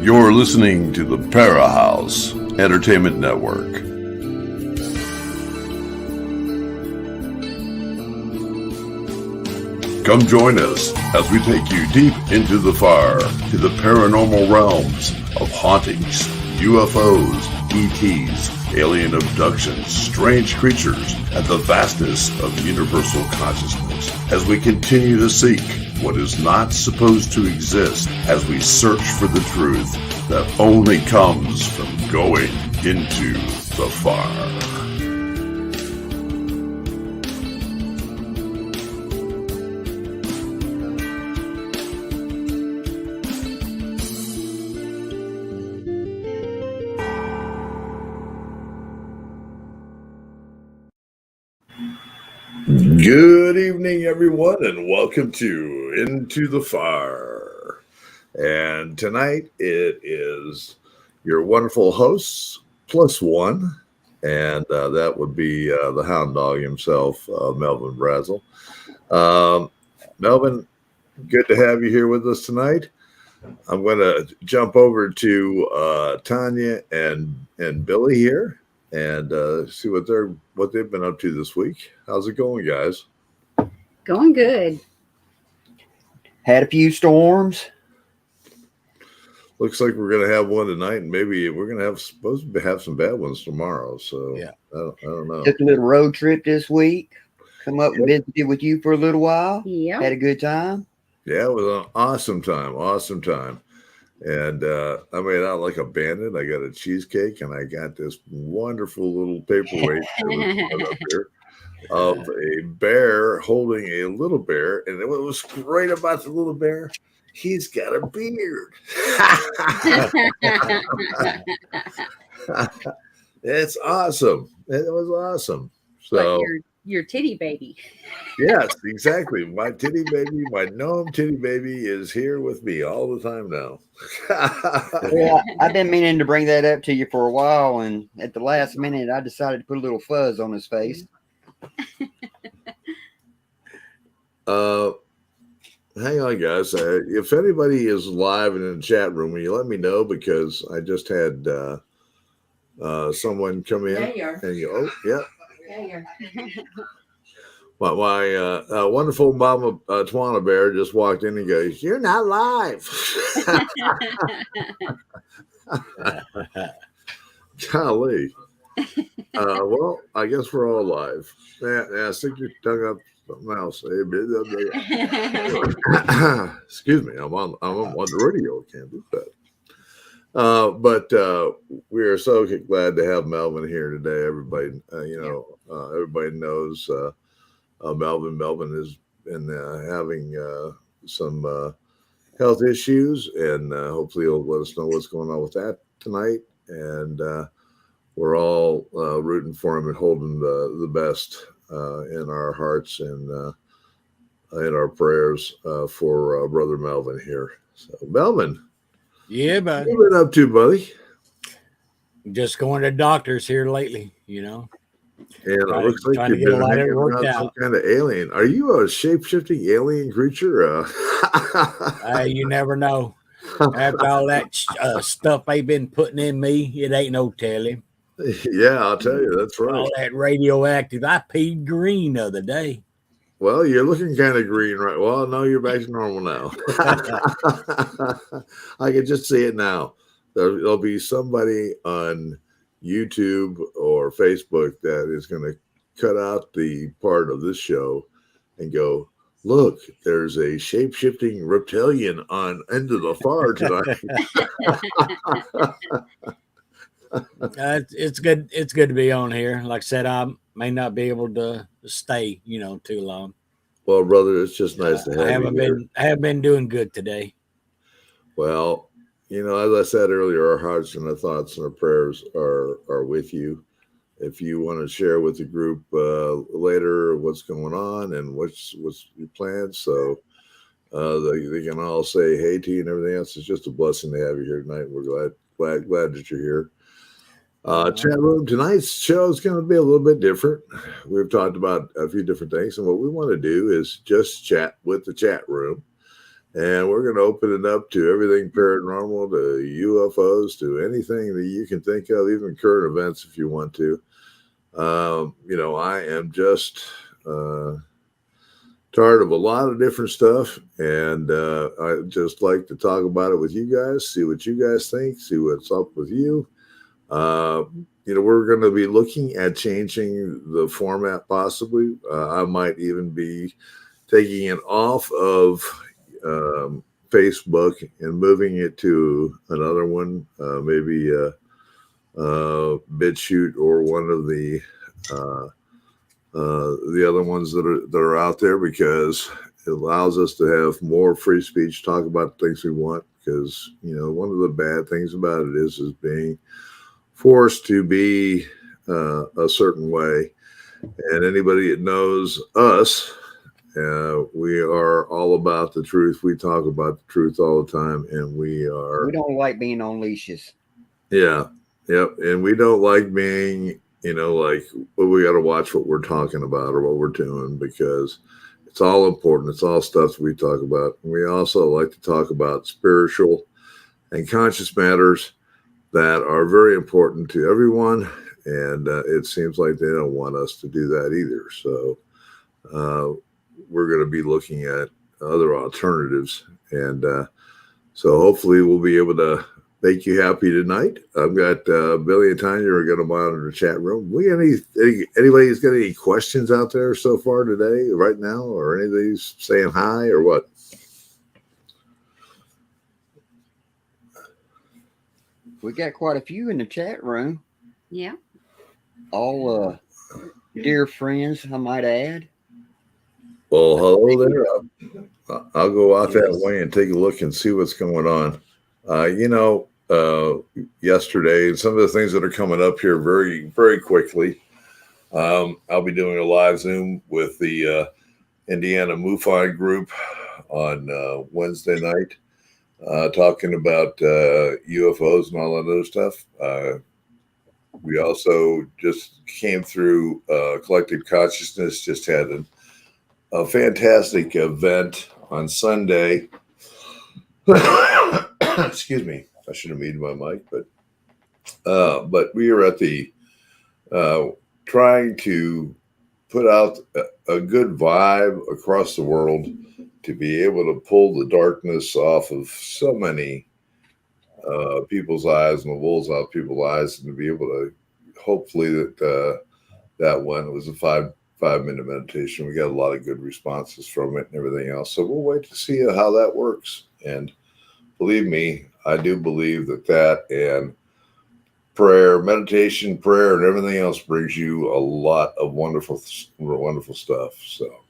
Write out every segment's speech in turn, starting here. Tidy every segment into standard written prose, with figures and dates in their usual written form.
You're listening to the Para House Entertainment Network. Come join us as we take you deep into the fire to the paranormal realms of hauntings, UFOs, ETs, alien abductions, strange creatures, and the vastness of universal consciousness as we continue to seek what is not supposed to exist as we search for the truth that only comes from going into the fire. Good evening, everyone, and welcome to Into the Fire. And tonight it is your wonderful hosts plus one, and that would be the hound dog himself, Melvin Brazel. Melvin, good to have you here with us tonight. I'm going to jump over to Tanya and Billy here and see what they've been up to this week. How's it going, guys? Going good. Had a few storms. Looks like we're going to have one tonight, and maybe we're going to supposed to have some bad ones tomorrow. So yeah, I don't know. Took a little road trip this week. Come up and visited with you for a little while. Yeah. Had a good time. Yeah, it was an awesome time. And I made out like a bandit. I got a cheesecake, and I got this wonderful little paperweight that was put up here of a bear holding a little bear. And what was great about the little bear, he's got a beard. It's awesome. It was awesome. So like your titty baby. Yes, exactly. My titty baby, my gnome titty baby is here with me all the time now. Yeah, I've been meaning to bring that up to you for a while, and at the last minute, I decided to put a little fuzz on his face. Hang on, guys. If anybody is live and in the chat room, will you let me know, because I just had someone come in. There you are. And oh, yeah. There My wonderful mama Twana Bear just walked in and goes, "You're not live." Golly. Well, I guess we're all live. Yeah, stick your tongue up something else. Excuse me, I'm on the radio. Can't do that. But we are so glad to have Melvin here today. Everybody, everybody knows Melvin. Melvin has been having some health issues, and hopefully he'll let us know what's going on with that tonight. And we're all rooting for him and holding the best in our hearts and in our prayers for Brother Melvin here. So, Melvin. Yeah, buddy. What have you been up to, buddy? Just going to doctors here lately, you know. And it looks like you've been hanging around some kind of alien. Are you a shape-shifting alien creature? You never know. After all that stuff they've been putting in me, it ain't no telling. Yeah, I'll tell you. That's right. All that radioactive. I peed green the other day. Well, you're looking kind of green, right? Well, no, you're back to normal now. I can just see it now. There'll be somebody on YouTube or Facebook that is going to cut out the part of this show and go, "Look, there's a shape-shifting reptilian on Into the Far tonight." It's good. It's good to be on here. Like I said, I may not be able to stay, too long. Well, brother, it's just nice to have you. I have been doing good today. Well, as I said earlier, our hearts and our thoughts and our prayers are with you. If you want to share with the group later what's going on and what's your plans, so they can all say hey to you and everything else. It's just a blessing to have you here tonight. We're glad that you're here. Chat room, tonight's show is going to be a little bit different. We've talked about a few different things, and what we want to do is just chat with the chat room And we're going to open it up to everything paranormal, to UFOs, to anything that you can think of, even current events if you want to. I am just tired of a lot of different stuff, and I just like to talk about it with you guys, see what you guys think, see what's up with you. We're going to be looking at changing the format possibly. I might even be taking it off of Facebook and moving it to another one, maybe BitChute or one of the other ones that are out there, because it allows us to have more free speech, talk about the things we want. Because one of the bad things about it is being forced to be a certain way, and anybody that knows us. We are all about the truth. We talk about the truth all the time, and we don't like being on leashes. Yeah. Yep. And we don't like being, we got to watch what we're talking about or what we're doing, because it's all important. It's all stuff we talk about. And we also like to talk about spiritual and conscious matters that are very important to everyone. And it seems like they don't want us to do that either. So, we're going to be looking at other alternatives, and so hopefully we'll be able to make you happy tonight. I've got Billy and Tanya are going to monitor the chat room. Anybody who's got any questions out there so far today, right now, or anybody's saying hi or what? We got quite a few in the chat room. Yeah. All dear friends, I might add. Well, hello there. I'll go out that way and take a look and see what's going on. Yesterday, and some of the things that are coming up here very, very quickly. I'll be doing a live Zoom with the Indiana MUFON group on Wednesday night, talking about UFOs and all that other stuff. We also just came through Collective Consciousness, just had a fantastic event on Sunday. Excuse me, I should have muted my mic, but we are at the trying to put out a good vibe across the world to be able to pull the darkness off of so many people's eyes and the wolves out of people's eyes, and to be able to hopefully that one was a 5-minute meditation. We got a lot of good responses from it and everything else. So we'll wait to see how that works. And believe me, I do believe that and prayer, meditation, prayer, and everything else brings you a lot of wonderful stuff. So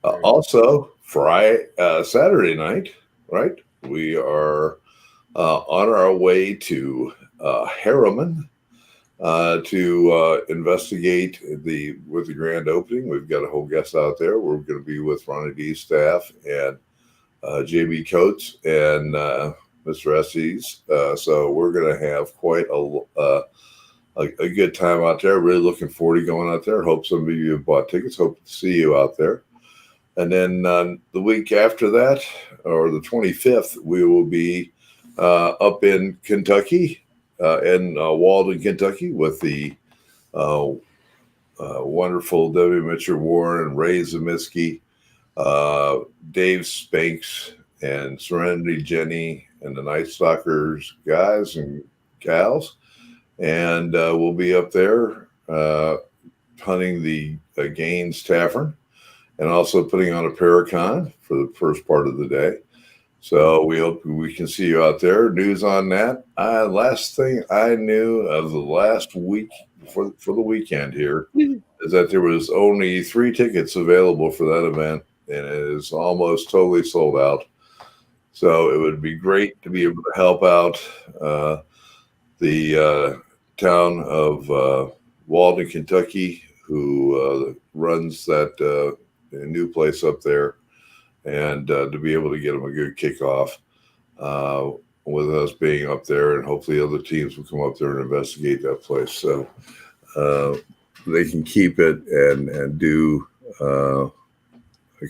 also Saturday night, right? We are on our way to Harriman to investigate with the grand opening. We've got a whole guest out there. We're going to be with Ronnie D's staff and JB Coates and Mr. Estes. So we're going to have quite a good time out there. Really looking forward to going out there. Hope some of you have bought tickets. Hope to see you out there. And then the week after that, or the 25th, we will be up in Kentucky, in Walden, Kentucky, with the wonderful Debbie Mitchell-Warren, Ray Zemisky, Dave Spanks, and Serenity Jenny, and the Night Stalkers guys and gals. And we'll be up there hunting the Gaines Tavern, and also putting on a Paracon for the first part of the day. So we hope we can see you out there. News on that. Last thing I knew of the last week for the weekend here is that there was only 3 tickets available for that event, and it is almost totally sold out. So it would be great to be able to help out the town of Walden, Kentucky, who runs that new place up there, and to be able to get them a good kickoff with us being up there, and hopefully other teams will come up there and investigate that place, so they can keep it and do a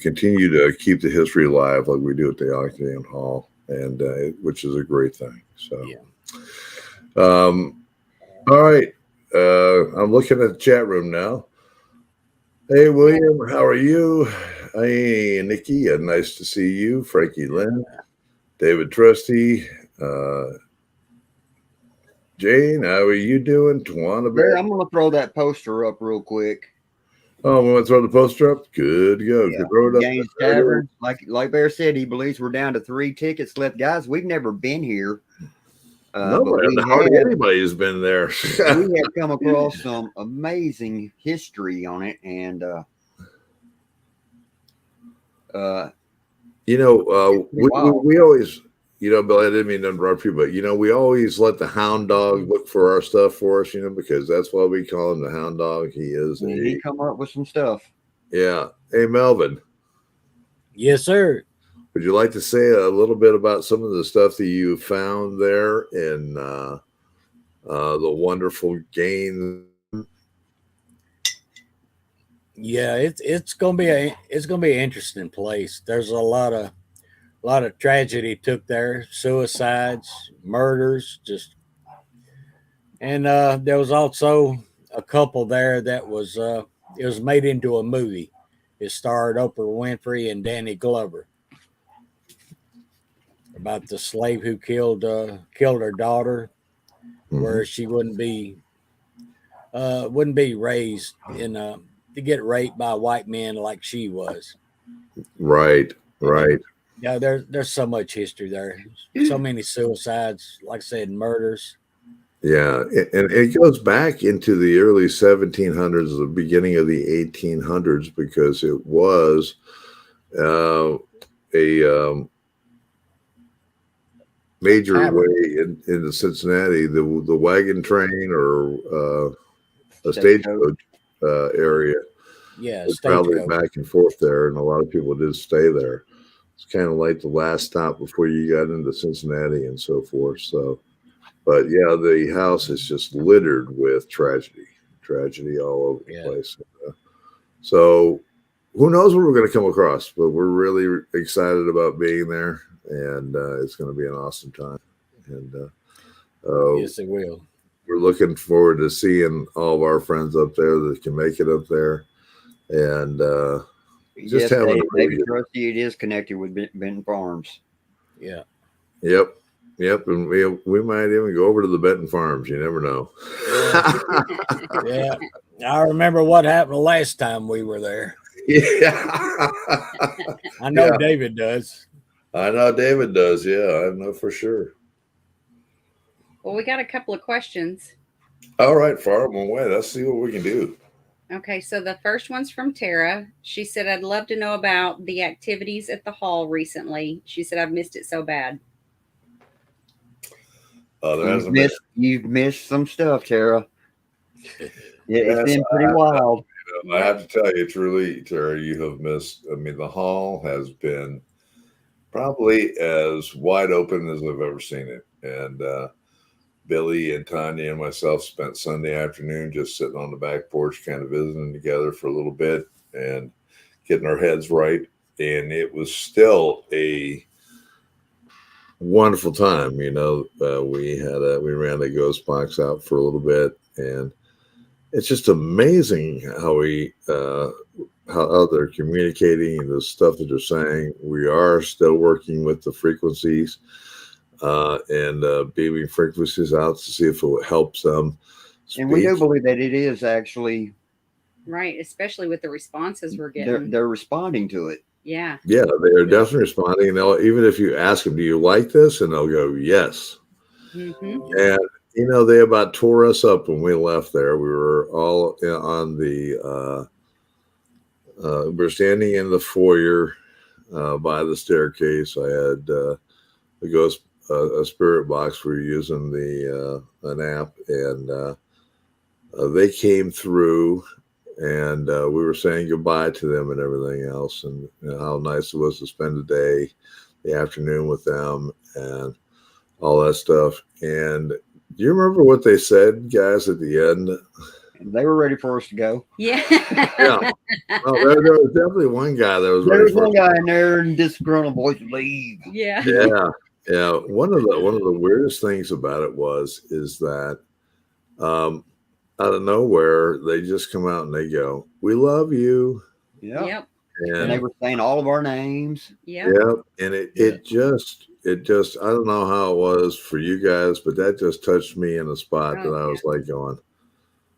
continue to keep the history alive like we do at the Octagon Hall, and which is a great thing. So, all right. I'm looking at the chat room now. Hey, William, how are you? Hey, Nikki, nice to see you. Frankie Lynn, David Trusty, Jane, how are you doing? Tawana Bear, Bear. I'm gonna throw that poster up real quick. Oh, we want to throw the poster up? Good to go. Yeah. Throw it up. Gaines Tavern, like Bear said, he believes we're down to 3 tickets left. Guys, we've never been here. But Hardly anybody's been there. we have come across some amazing history on it, and we always, Bill, I didn't mean to interrupt you, but we always let the hound dog look for our stuff for us, because that's why we call him the hound dog. He come up with some stuff. Yeah. Hey, Melvin. Yes, sir. Would you like to say a little bit about some of the stuff that you found there in the wonderful Gaines? Yeah, it's gonna be an interesting place. There's a lot of tragedy took there, suicides, murders, and there was also a couple there that was it was made into a movie. It starred Oprah Winfrey and Danny Glover about the slave who killed her daughter, where she wouldn't be raised to get raped by white men like she was. Right. Yeah, there's so much history there. So many suicides, like I said, murders. Yeah, and it goes back into the early 1700s, the beginning of the 1800s, because it was a major way in the Cincinnati, the wagon train or a stagecoach area. Yeah, was traveling back and forth there, and a lot of people did stay there. It's kind of like the last stop before you got into Cincinnati and so forth. So, but yeah, the house is just littered with tragedy all over the place. So who knows what we're going to come across, but we're really excited about being there, and it's going to be an awesome time. And yes, it will. We're looking forward to seeing all of our friends up there that can make it up there. And just having a really good... Trusty, it is connected with Benton Farms. Yeah. Yep. And we might even go over to the Benton Farms. You never know. Yeah. I remember what happened the last time we were there. Yeah. I know David does. I know David does. Yeah, I know for sure. Well, we got a couple of questions. All right, fire them away. Let's see what we can do. Okay, so the first one's from Tara. She said, I'd love to know about the activities at the hall recently. She said, I've missed it so bad. You've missed some stuff, Tara. It's been pretty wild. I have to tell you, truly, Tara, you have missed. I mean, the hall has been probably as wide open as I've ever seen it. And Billy and Tanya and myself spent Sunday afternoon just sitting on the back porch, kind of visiting together for a little bit and getting our heads right. And it was still a wonderful time. We ran the ghost box out for a little bit, and it's just amazing how how they're communicating and the stuff that they're saying. We are still working with the frequencies and beaming frequencies out to see if it helps them. And we do believe that it is actually right, especially with the responses we're getting. They're responding to it. Yeah. Yeah, they are definitely responding. And even if you ask them, do you like this? And they'll go, yes. Mm-hmm. And, they about tore us up when we left there. We were all on the, we're standing in the foyer by the staircase. I had a spirit box. We were using an app, and they came through. And we were saying goodbye to them and everything else, and how nice it was to spend the afternoon with them and all that stuff. And do you remember what they said, guys, at the end? They were ready for us to go. Yeah. Yeah. Well, there was definitely one guy that was There ready was for one guy in there and disgruntled boys leave. Yeah. Yeah, yeah. One of the weirdest things about it is that out of nowhere they just come out and they go, "We love you," Yeah. Yep. And they and were saying all of our names. Yep. yeah, and it just I don't know how it was for you guys, but that just touched me in a spot that I was like going,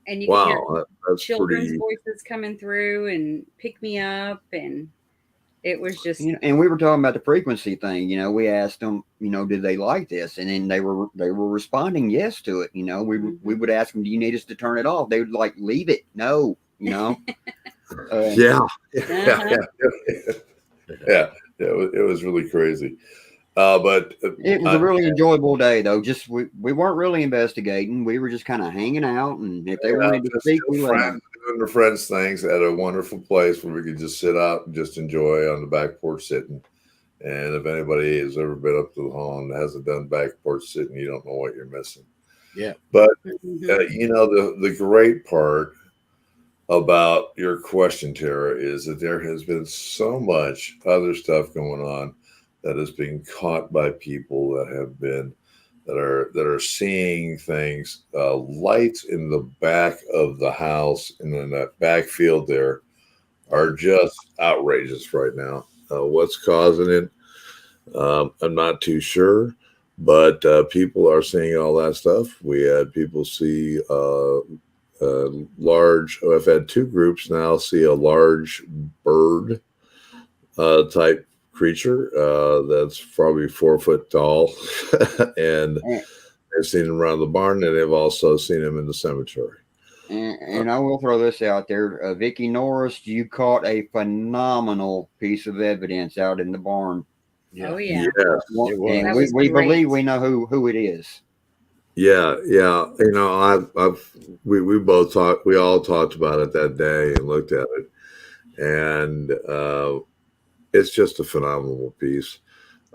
And you can hear "Wow, that's children's pretty." voices coming through and pick me up, and it was just You know, and we were talking about the frequency thing. You know, we asked them, you know, did they like this? And then they were responding yes to it. You know, we would ask them, do you need us to turn it off? They would like leave it. No, you know. Yeah, Uh-huh. yeah. It was really crazy. But It was a really enjoyable day, though. Just we weren't really investigating. We were just kind of hanging out, and if they wanted to just speak, we let them. friends, doing the friends things at a wonderful place where we could just sit out and just enjoy on the back porch sitting. And if anybody has ever been up to the hall and hasn't done back porch sitting, you don't know what you're missing. Yeah. But Mhm. you know, the great part about your question, Tara, is that there has been so much other stuff going on that is being caught by people that are seeing things. Lights in the back of the house and in that backfield there are just outrageous right now. What's causing it? I'm not too sure, but people are seeing all that stuff. We had people see large. I've had two groups now see a large bird type creature that's probably 4 foot tall, and they've seen him around the barn, and they've also seen him in the cemetery. And I will throw this out there, Vicki Norris, you caught a phenomenal piece of evidence out in the barn. Oh yeah. Yeah, It was. And That we was believe great. we know who it is. yeah. You know, we both talked. We all talked about it that day and looked at it, and it's just a phenomenal piece.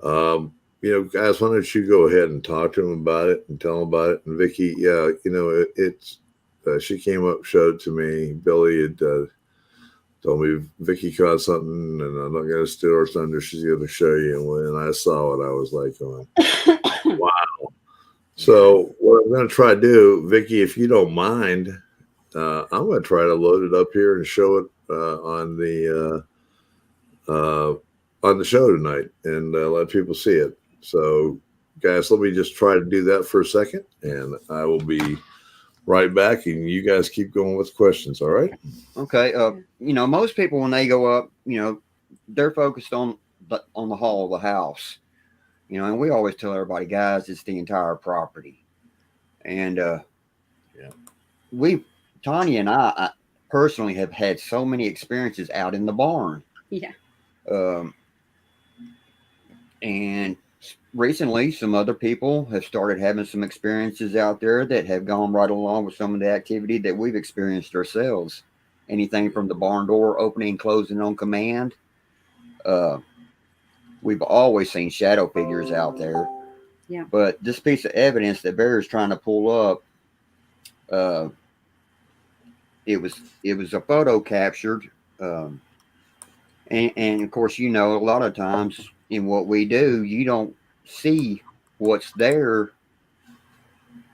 You know, guys, why don't you go ahead and talk to them about it and tell them about it? And Vicki, yeah, you know, it's she came up, showed it to me. Billy had told me Vicki caught something, and I'm not going to steal her thunder. She's going to show you. And when I saw it, I was like, going, wow. So what I'm going to try to do, Vicki, if you don't mind, I'm going to try to load it up here and show it on the show tonight and let people see it. So, guys, let me just try to do that for a second, and I will be right back. And you guys keep going with questions, all right? Okay. You know, most people when they go up, you know, they're focused on the hall of the house. You know, and we always tell everybody, guys, it's the entire property. And Tanya and I personally have had so many experiences out in the barn. Yeah. And recently, some other people have started having some experiences out there that have gone right along with some of the activity that we've experienced ourselves. Anything from the barn door opening and closing on command. We've always seen shadow figures out there. Yeah. But this piece of evidence that Bear's trying to pull up, it was a photo captured. And of course, you know, a lot of times in what we do, you don't see what's there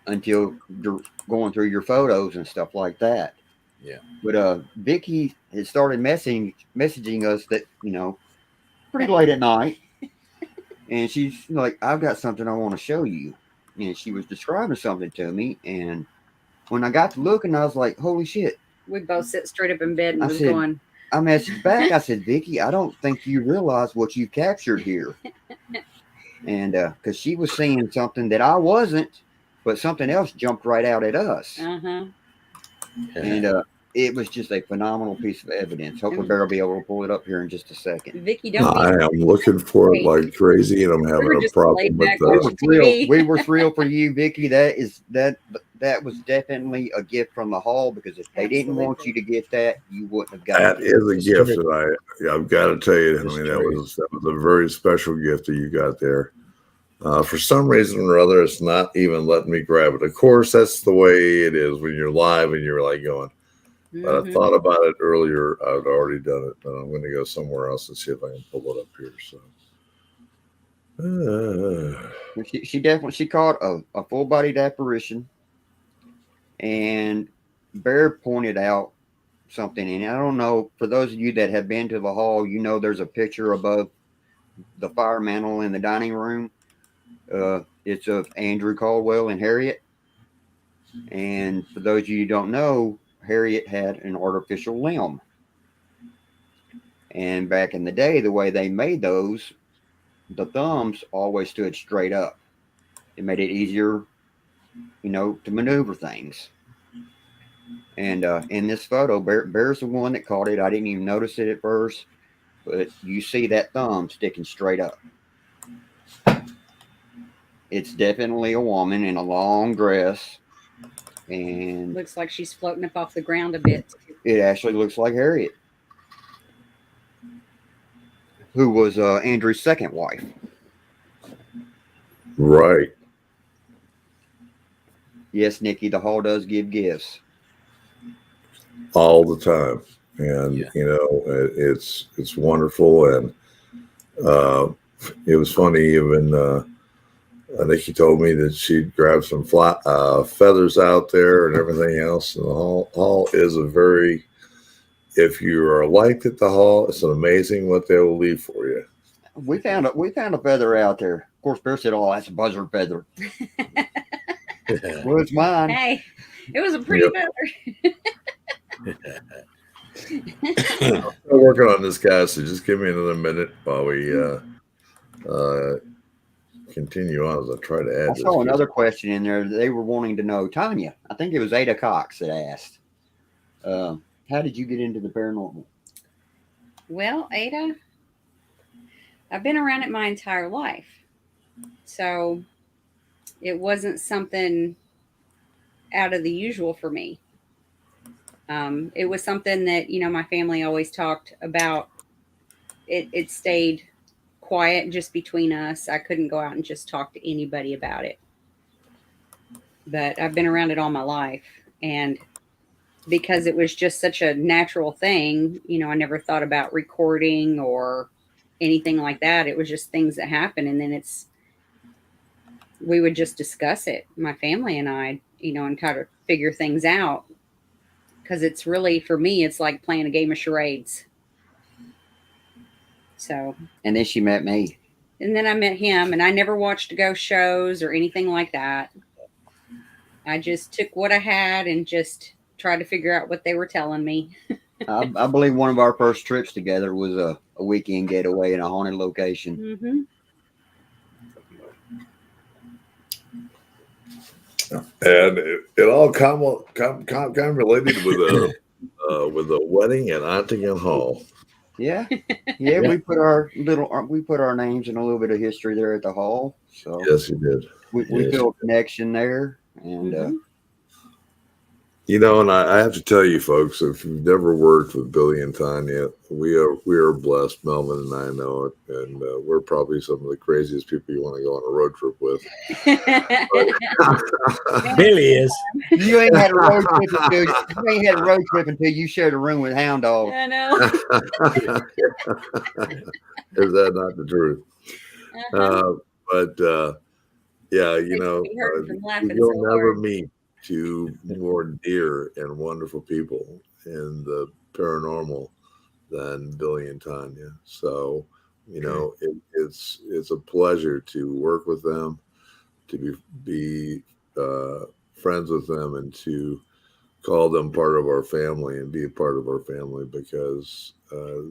until you're going through your photos and stuff like that. Yeah. But Vicki had started messaging us that, you know, pretty late at night. And she's like, I've got something I want to show you. And she was describing something to me. And when I got to looking, I was like, holy shit. We both sit straight up in bed and I was said- going, I messaged back. I said, Vicki, I don't think you realize what you captured here. And because she was seeing something that I wasn't, but something else jumped right out at us. uh-huh. And it was just a phenomenal piece of evidence. Hopefully, Bear will be able to pull it up here in just a second. Vicky, don't I be am looking for it like crazy, and I'm were having a just problem laid with back We were watching thrilled. TV. We were thrilled for you, Vicki. That was definitely a gift from the hall, because if they didn't want you to get that, you wouldn't have that. gotten it. Is a gift that I've got to tell you. I mean, that was a very special gift that you got there. For some reason or other, it's not even letting me grab it. Of course, that's the way it is when you're live and you're like going, But I Mhm. thought about it earlier. I'd already done it, but I'm going to go somewhere else and see if I can pull it up here. So, She definitely she caught a full bodied apparition, and Bear pointed out something, and I don't know, for those of you that have been to the hall, you know there's a picture above the fire mantle in the dining room. It's of Andrew Caldwell and Harriet. And for those of you who don't know, Harriet had an artificial limb. And back in the day, the way they made those, the thumbs always stood straight up. It made it easier, to maneuver things. And in this photo, Bear's the one that caught it. I didn't even notice it at first, but you see that thumb sticking straight up. It's definitely a woman in a long dress, and Looks like she's floating up off the ground a bit. it actually looks like Harriet, who was Andrew's second wife. right. Yes, Nikki, the hall does give gifts. All the time. And, Yeah. it's wonderful. And it was funny, even Nikki told me that she'd grab some feathers out there and everything else. And the hall is if you are liked at the hall, it's amazing what they will leave for you. We found a feather out there. Of course, Bear said, "Oh, that's a buzzard feather." Well, it's mine. Hey, it was a pretty feather. I'm still working on this, guys, so just give me another minute while we continue on as I try to add I this. saw another question in there. They were wanting to know, Tanya, I think it was Ada Cox that asked, how did you get into the paranormal? Well, Ada, I've been around it my entire life. So it wasn't something out of the usual for me. It was something that, my family always talked about. It stayed quiet just between us. I couldn't go out and just talk to anybody about it. But I've been around it all my life. And because it was just such a natural thing, I never thought about recording or anything like that. It was just things that happen. And then we would just discuss it, my family and I, and kind of figure things out. Because it's really, for me, it's like playing a game of charades. So. And then she met me. And then I met him, and I never watched ghost shows or anything like that. I just took what I had and just tried to figure out what they were telling me. I believe one of our first trips together was a weekend getaway in a haunted location. Mm-hmm. And it all kind of related with a wedding at Ottingham Hall. Yeah. We put our names and a little bit of history there at the hall. So Yes, you did. we feel a connection there, and Mm-hmm. And I have to tell you, folks, if you've never worked with Billy and Tanya, we are blessed. Melvin and I know it, and we're probably some of the craziest people you want to go on a road trip with. Billy is. you ain't had a road trip until you shared a room with Hound Dog. I know. Is that not the truth? Uh-huh. Yeah, We heard from laughing you'll so never hard. meet two more dear and wonderful people in the paranormal than Billy and Tanya. So, it's a pleasure to work with them, to be friends with them, and to call them part of our family and be a part of our family, because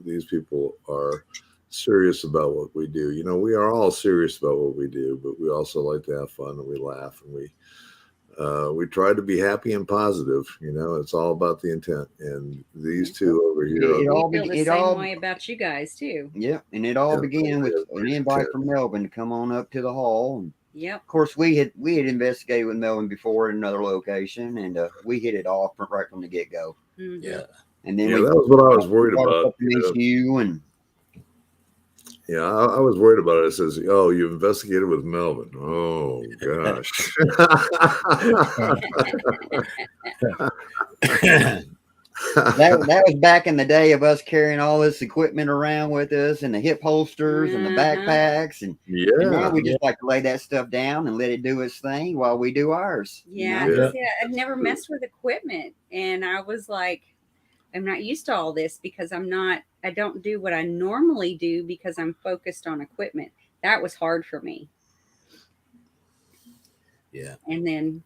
these people are serious about what we do. We are all serious about what we do, but we also like to have fun, and we laugh, and we try to be happy and positive. It's all about the intent. And these two over here, We feel the same way about you guys too. Yeah, and it all began with an invite from Melvin to come on up to the hall. And Yep. of course, we had investigated with Melvin before in another location, and we hit it off right from the get go. Mm-hmm. Yeah. And then that was what I was worried about. You and Yeah, I was worried about it. It says, "Oh, you investigated with Melvin." Oh gosh. That was back in the day of us carrying all this equipment around with us and the hip holsters and the backpacks and now Yeah. we just like to lay that stuff down and let it do its thing while we do ours. Yeah, Yeah. see, I'd never messed with equipment, and I was like, I'm not used to all this because I don't do what I normally do because I'm focused on equipment. That was hard for me. Yeah. And then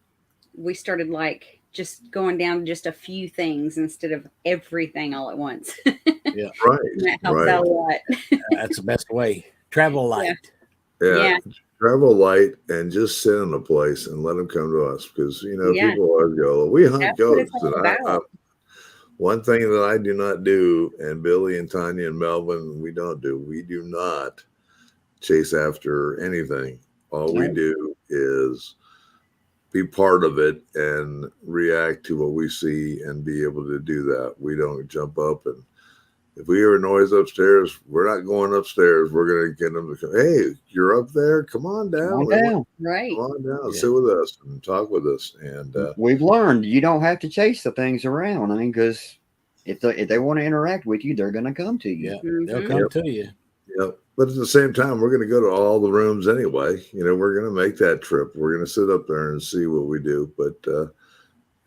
we started like just going down to just a few things instead of everything all at once. Right. And that helps Right. out a lot. That's the best way. Travel light. Yeah. Yeah. Travel light and just sit in a place and let them come to us because Yeah. people always go, we hunt That's what it's goats. all And about. one thing that I do not do, and Billy and Tanya and Melvin, we do not chase after anything. All we No. do is be part of it and react to what we see and be able to do that. We don't jump up, and if we hear a noise upstairs, we're not going upstairs. We're going to get them to come. Hey, you're up there. Come on down. Come on We want- down. Right. Come on down. Yeah. Sit with us and talk with us. And We've learned you don't have to chase the things around. I mean, because if they want to interact with you, they're going to come to you. Yeah. They'll Mhm. come to you. yeah, but at the same time, we're going to go to all the rooms anyway. We're going to make that trip. We're going to sit up there and see what we do. But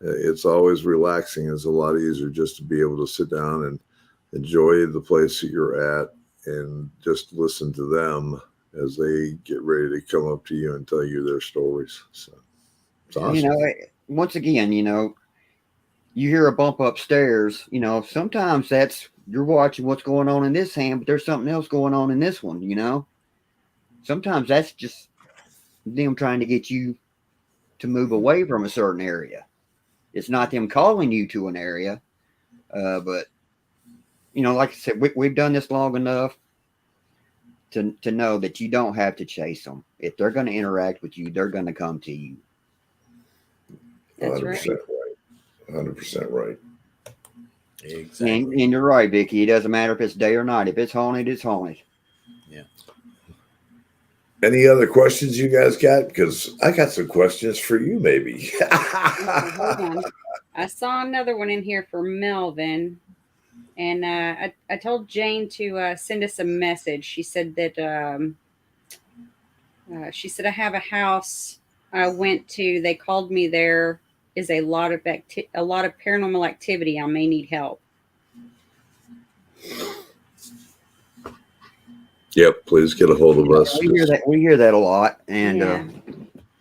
it's always relaxing. It's a lot easier just to be able to sit down and enjoy the place that you're at and just listen to them as they get ready to come up to you and tell you their stories. So it's awesome. Once again, you hear a bump upstairs, sometimes that's you're watching what's going on in this hand, but there's something else going on in this one, Sometimes that's just them trying to get you to move away from a certain area. It's not them calling you to an area, but like I said, we've done this long enough to know that you don't have to chase them. If they're going to interact with you, they're going to come to you. That's 100% right. 100% right. Exactly. And you're right, Vicky. It doesn't matter if it's day or night. If it's haunted, it's haunted. Any other questions you guys got? Because I got some questions for you, maybe. Hold on. I saw another one in here for Melvin, and I told Jane to send us a message. She said that I have a house I went to. They called me. There is a lot of paranormal activity. I may need help. Yep, please get a hold of us. We hear that a lot, and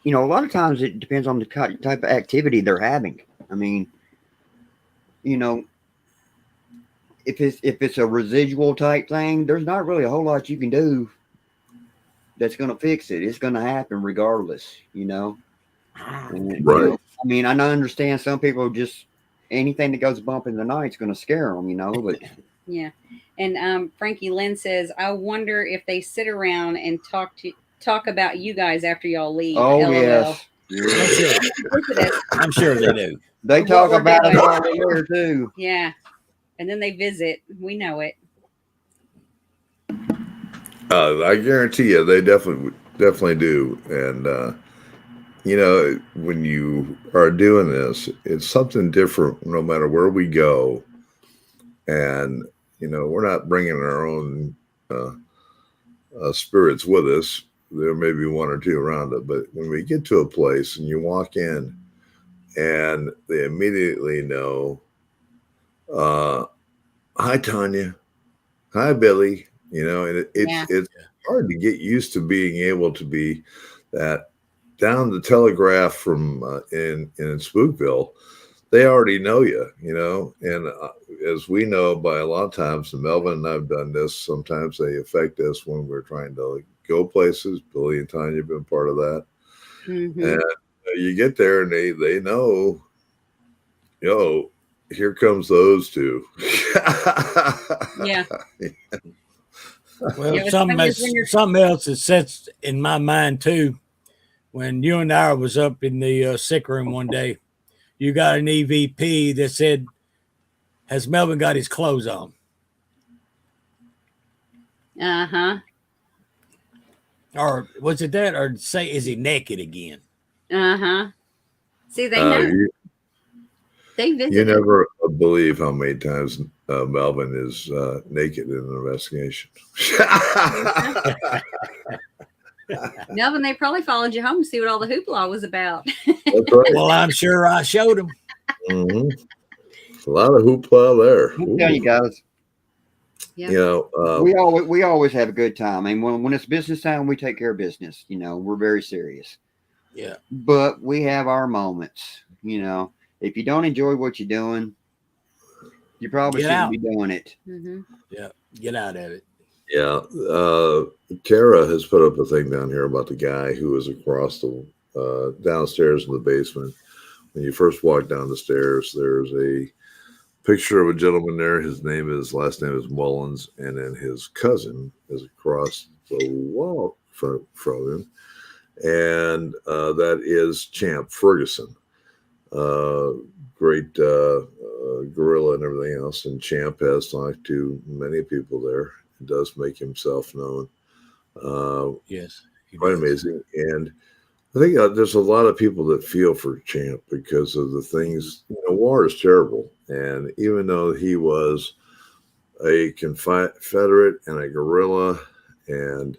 Yeah. a lot of times it depends on the type of activity they're having. I mean, if it's a residual type thing, there's not really a whole lot you can do that's going to fix it. It's going to happen regardless, And, Right. I mean, I understand some people just anything that goes bump in the night is going to scare them, but Yeah. And Frankie Lynn says, I wonder if they sit around and talk about you guys after y'all leave. oh LOL. yes, I'm sure, I'm sure they do. they What talk we're about it doing. while they're there too. Yeah. And then they visit. We know it. I guarantee you, they definitely do. And when you are doing this, it's something different no matter where we go. And we're not bringing our own spirits with us. There may be one or two around it, but when we get to a place and you walk in, and they immediately know, hi Tanya, hi Billy. And it's hard to get used to being able to be that. Down the telegraph from in Spookville, they already know you, and as we know by a lot of times, and Melvin and I've done this, sometimes they affect us when we're trying to go places. Billy and Tanya have been part of that. Mhm. And you get there and they know, here comes those two. Yeah. Well, Yeah, but something sometimes when you're- else that sets in my mind too. When you and I was up in the sick room one day, you got an EVP that said, "Has Melvin got his clothes on?" Uh-huh. Or was it that? Or say, is he naked again? Uh-huh. See, they know. They You visited. never believe how many times Melvin is naked in an investigation. Melvin, they probably followed you home to see what all the hoopla was about. That's right. Well, I'm sure I showed him. Mhm. A lot of hoopla there. I'm telling you guys, Yeah. You know, we always have a good time. I mean, when it's business time, we take care of business. You know, we're very serious. Yeah. But we have our moments. You know, if you don't enjoy what you're doing, you probably Get shouldn't out. be doing it. Mm-hmm. Yeah. Get out of it. yeah. Kara has put up a thing down here about the guy who was across the downstairs in the basement. When you first walk down the stairs, there's a picture of a gentleman there. His last name is Mullins, and then his cousin is across the wall from him, and that is Champ Ferguson, great gorilla and everything else. And Champ has talked to many people there. He does make himself known. Yes. he Quite does. amazing. And I think there's a lot of people that feel for Champ because of the things, war is terrible. And even though he was a Confederate and a guerrilla, and,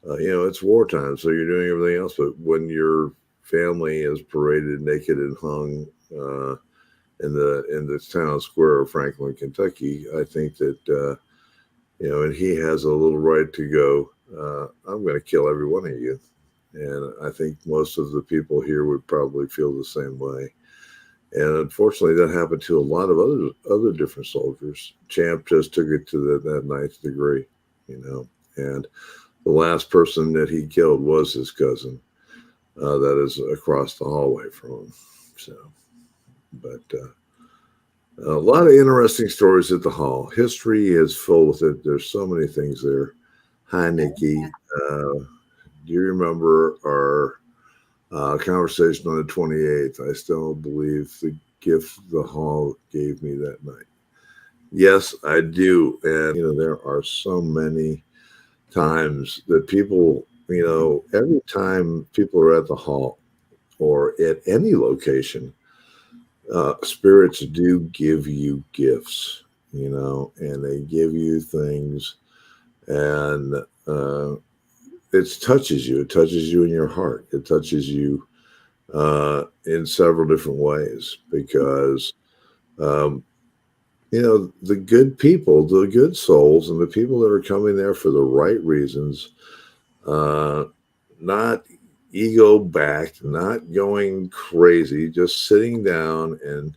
it's wartime, so you're doing everything else. But when your family is paraded naked and hung in the town square of Franklin, Kentucky, I think that, and he has a little right to go, I'm going to kill every one of you. And I think most of the people here would probably feel the same way. And unfortunately, that happened to a lot of other different soldiers. Champ just took it to that ninth degree, And the last person that he killed was his cousin, that is across the hallway from him. So, but a lot of interesting stories at the hall. History is full with it. There's so many things there. Hi, Nikki. Do you remember our conversation on the 28th? I still believe the gift the hall gave me that night. Yes, I do. And, there are so many times that people, every time people are at the hall or at any location, spirits do give you gifts, and they give you things, and it touches you. It touches you in your heart. It touches you in several different ways because, the good people, the good souls, and the people that are coming there for the right reasons, not ego backed, not going crazy, just sitting down and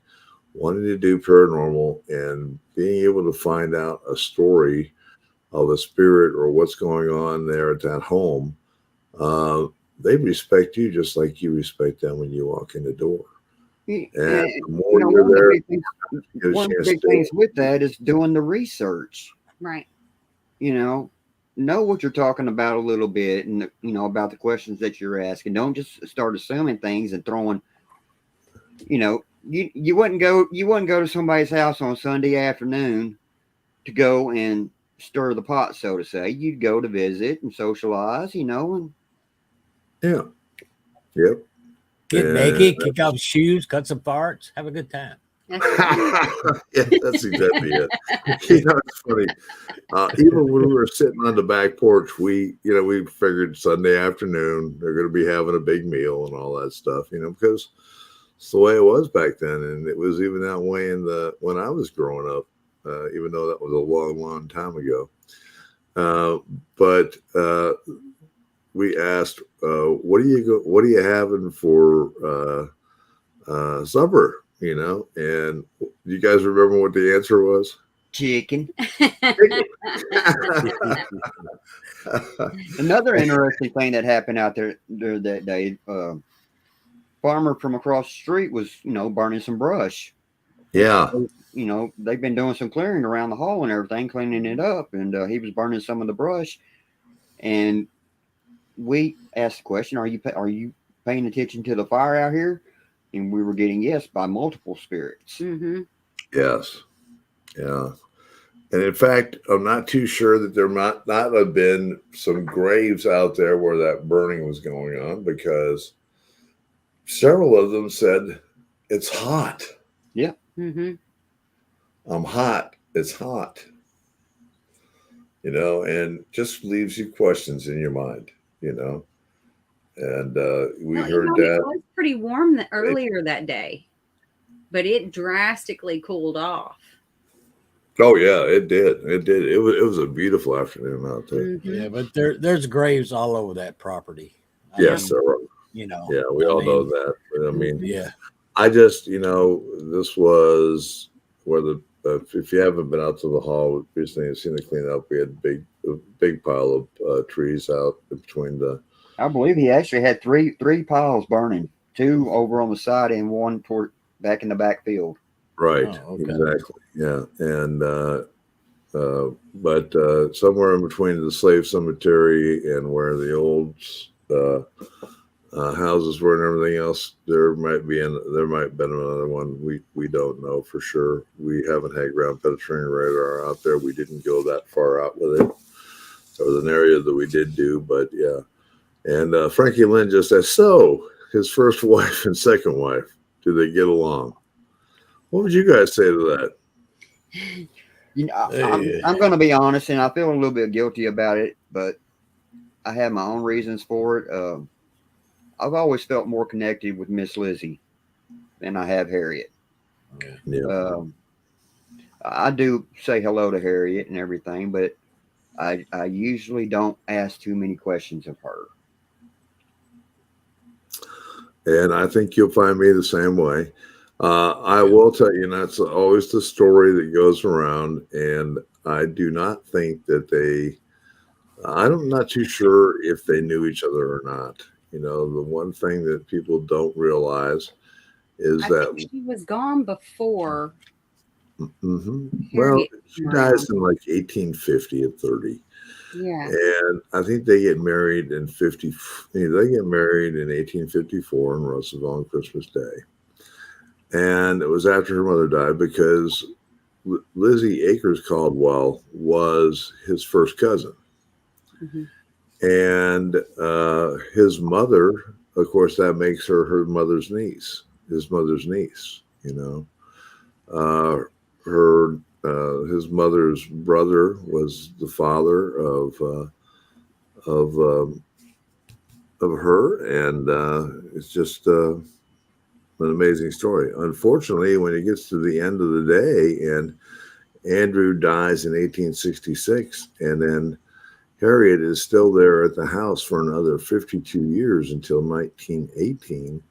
wanting to do paranormal and being able to find out a story of a spirit or what's going on there at that home. They respect you just like you respect them when you walk in the door. And the more you're there, one of the big things with that is doing the research. Right. Know what you're talking about a little bit, and about the questions that you're asking. Don't just start assuming things and throwing. You wouldn't go to somebody's house on Sunday afternoon to go and stir the pot, so to say. You'd go to visit and socialize, and yeah, yep. Get naked, kick off shoes, cut some parts, have a good time. Yeah, that's exactly it. It's funny. Even when we were sitting on the back porch, we figured Sunday afternoon they're going to be having a big meal and all that stuff, because it's the way it was back then, and it was even that way when I was growing up, even though that was a long, long time ago. But we asked, "What are you having for supper?" And you guys remember what the answer was? chicken. Another interesting thing that happened out there that day, farmer from across the street was, burning some brush. Yeah. They've been doing some clearing around the hall and everything, cleaning it up, and he was burning some of the brush. And we asked the question, "Are you paying attention to the fire out here?" And we were getting yes by multiple spirits. Mm-hmm. Yes. Yeah. And in fact, I'm not too sure that there might not have been some graves out there where that burning was going on, because several of them said it's hot. Mm-hmm. I'm hot. It's hot. You know, and just leaves you questions in your mind, you know. And we Well, heard it that. was pretty warm earlier that day, but it drastically cooled off. Oh yeah, it did. It did. It was a beautiful afternoon out there. Mm-hmm. Yeah, but there's graves all over that property. I Yes, mean, there were. you know. Yeah, we I all know mean, that. But I mean, yeah. I just, this was where if you haven't been out to the hall recently and seen the cleanup, we had a big pile of trees out between the. I believe he actually had three piles burning, 2 over on the side and 1 toward back in the backfield. Right, Oh, okay. exactly. Yeah, and but somewhere in between the slave cemetery and where the old houses were and everything else, there might have been another one. We don't know for sure. We haven't had ground penetrating radar out there. We didn't go that far out with it. There was an area that we did do, but yeah. And Frankie Lynn just asked, so his first wife and second wife, do they get along? What would you guys say to that? You know, I'm going to be honest, and I feel a little bit guilty about it, but I have my own reasons for it. I've always felt more connected with Miss Lizzie than I have Harriet. Yeah. I do say hello to Harriet and everything, but I usually don't ask too many questions of her. And I think you'll find me the same way. I will tell you, and that's always the story that goes around. And I do not think that I'm not too sure if they knew each other or not. You know, the one thing that people don't realize is I that. think she was gone before. Mm-hmm. Well, Harriet she came dies around. in like 1850 at 30. Yeah. And I think they get married in 50. They get married in 1854 in Russellville on Christmas Day. And it was after her mother died because Lizzie Akers Caldwell was his first cousin. Mm-hmm. And his mother, of course, that makes her his mother's niece, you know. His mother's brother was the father of her, and it's just an amazing story. Unfortunately, when it gets to the end of the day, and Andrew dies in 1866, and then Harriet is still there at the house for another 52 years until 1918.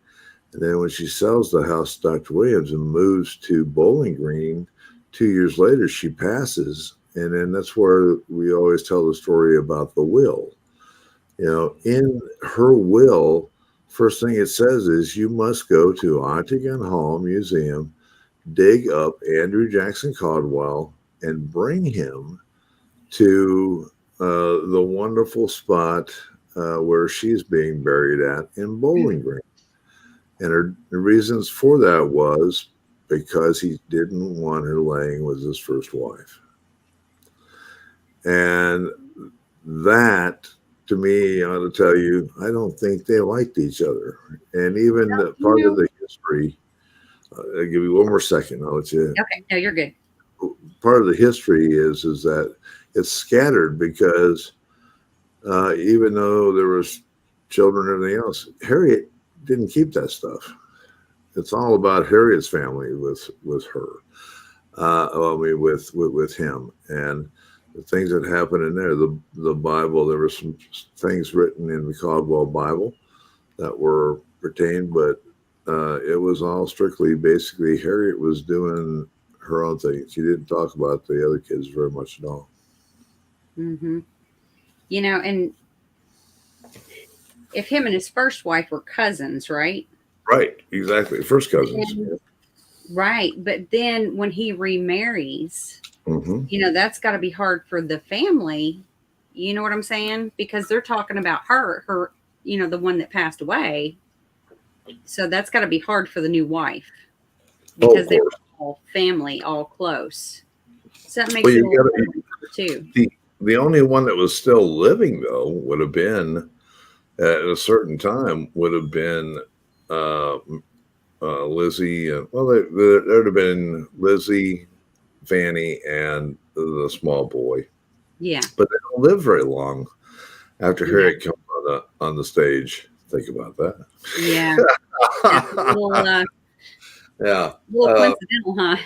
And then when she sells the house to Dr. Williams and moves to Bowling Green, 2 years later, she passes. And then that's where we always tell the story about the will. You know, in her will, first thing it says is you must go to Octagon Hall Museum, dig up Andrew Jackson Caldwell, and bring him to the wonderful spot where she's being buried at in Bowling Green. And the reasons for that was because he didn't want her laying with his first wife. And that, to me, I ought to tell you, I don't think they liked each other. And even part of the history, I'll give you one more second. I'll let you. Okay, no, you're good. Part of the history is that it's scattered because even though there was children and everything else, Harriet didn't keep that stuff. It's all about Harriet's family with her. With him and the things that happened in there. The Bible, there were some things written in the Caldwell Bible that were retained, but it was all strictly, basically, Harriet was doing her own thing. She didn't talk about the other kids very much at all. Mm-hmm. You know, and if him and his first wife were cousins, right? Right, exactly. First cousins. Right. But then when he remarries, Mm-hmm. you know, that's got to be hard for the family. You know what I'm saying? Because they're talking about her, you know, the one that passed away. So that's got to be hard for the new wife because they're all family, all close. So that makes it a little harder too. The only one that was still living, though, would have been at a certain time Lizzie, there'd have been Lizzie, Fanny, and the small boy, Yeah. but they don't live very long after Yeah. Harriet comes on the stage. Think about that. Yeah. That's a Yeah, little coincidental, huh?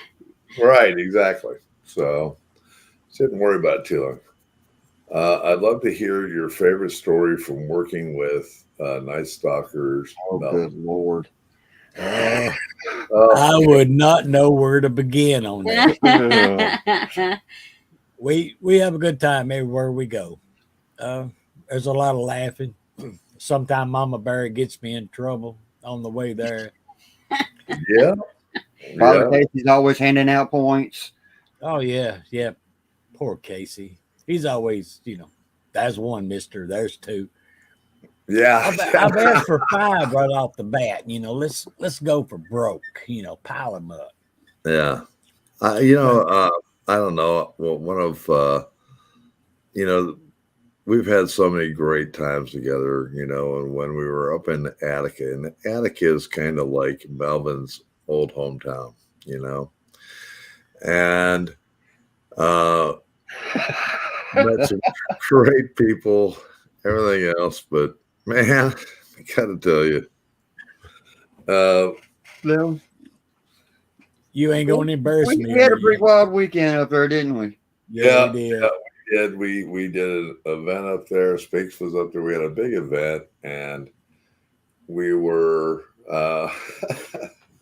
right, exactly. So didn't worry about it too long. I'd love to hear your favorite story from working with Night Stalkers. Oh, good Lord. I would not know where to begin on that. We have a good time everywhere we go. There's a lot of laughing. Sometimes Mama Bear gets me in trouble on the way there. Yeah. Father Casey's always handing out points. Oh yeah. Poor Casey. He's always, there's one, mister, there's two. Yeah. I've asked for 5 right off the bat. Let's go for broke, pile them up. Yeah. I don't know. Well, one of, we've had so many great times together, and when we were up in Attica, and Attica is kind of like Melvin's old hometown, and met some great people, everything else, but man, I gotta tell you, No. You ain't going to embarrass me. We had a pretty wild weekend up there, didn't we? Yeah, we did. we did an event up there. Spakes was up there. We had a big event, and we were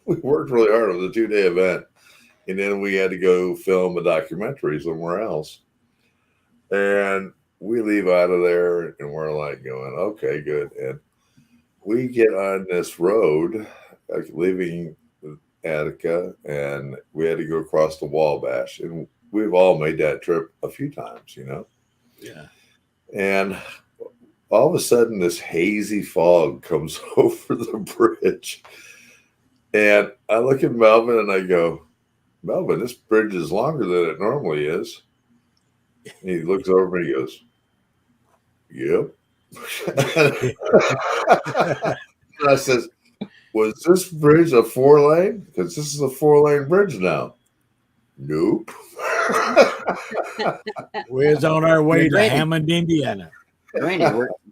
we worked really hard. It was a 2-day event, and then we had to go film a documentary somewhere else. And we leave out of there, and we're like going, okay, good. And we get on this road, leaving Attica, and we had to go across the Wabash, and we've all made that trip a few times, Yeah. And all of a sudden, this hazy fog comes over the bridge, and I look at Melvin and I go, Melvin, this bridge is longer than it normally is. And he looks over and he goes, yep. And I says, was this bridge a 4-lane? Because this is a 4-lane bridge now. Nope. We was on our way to Hammond, Indiana. Randy,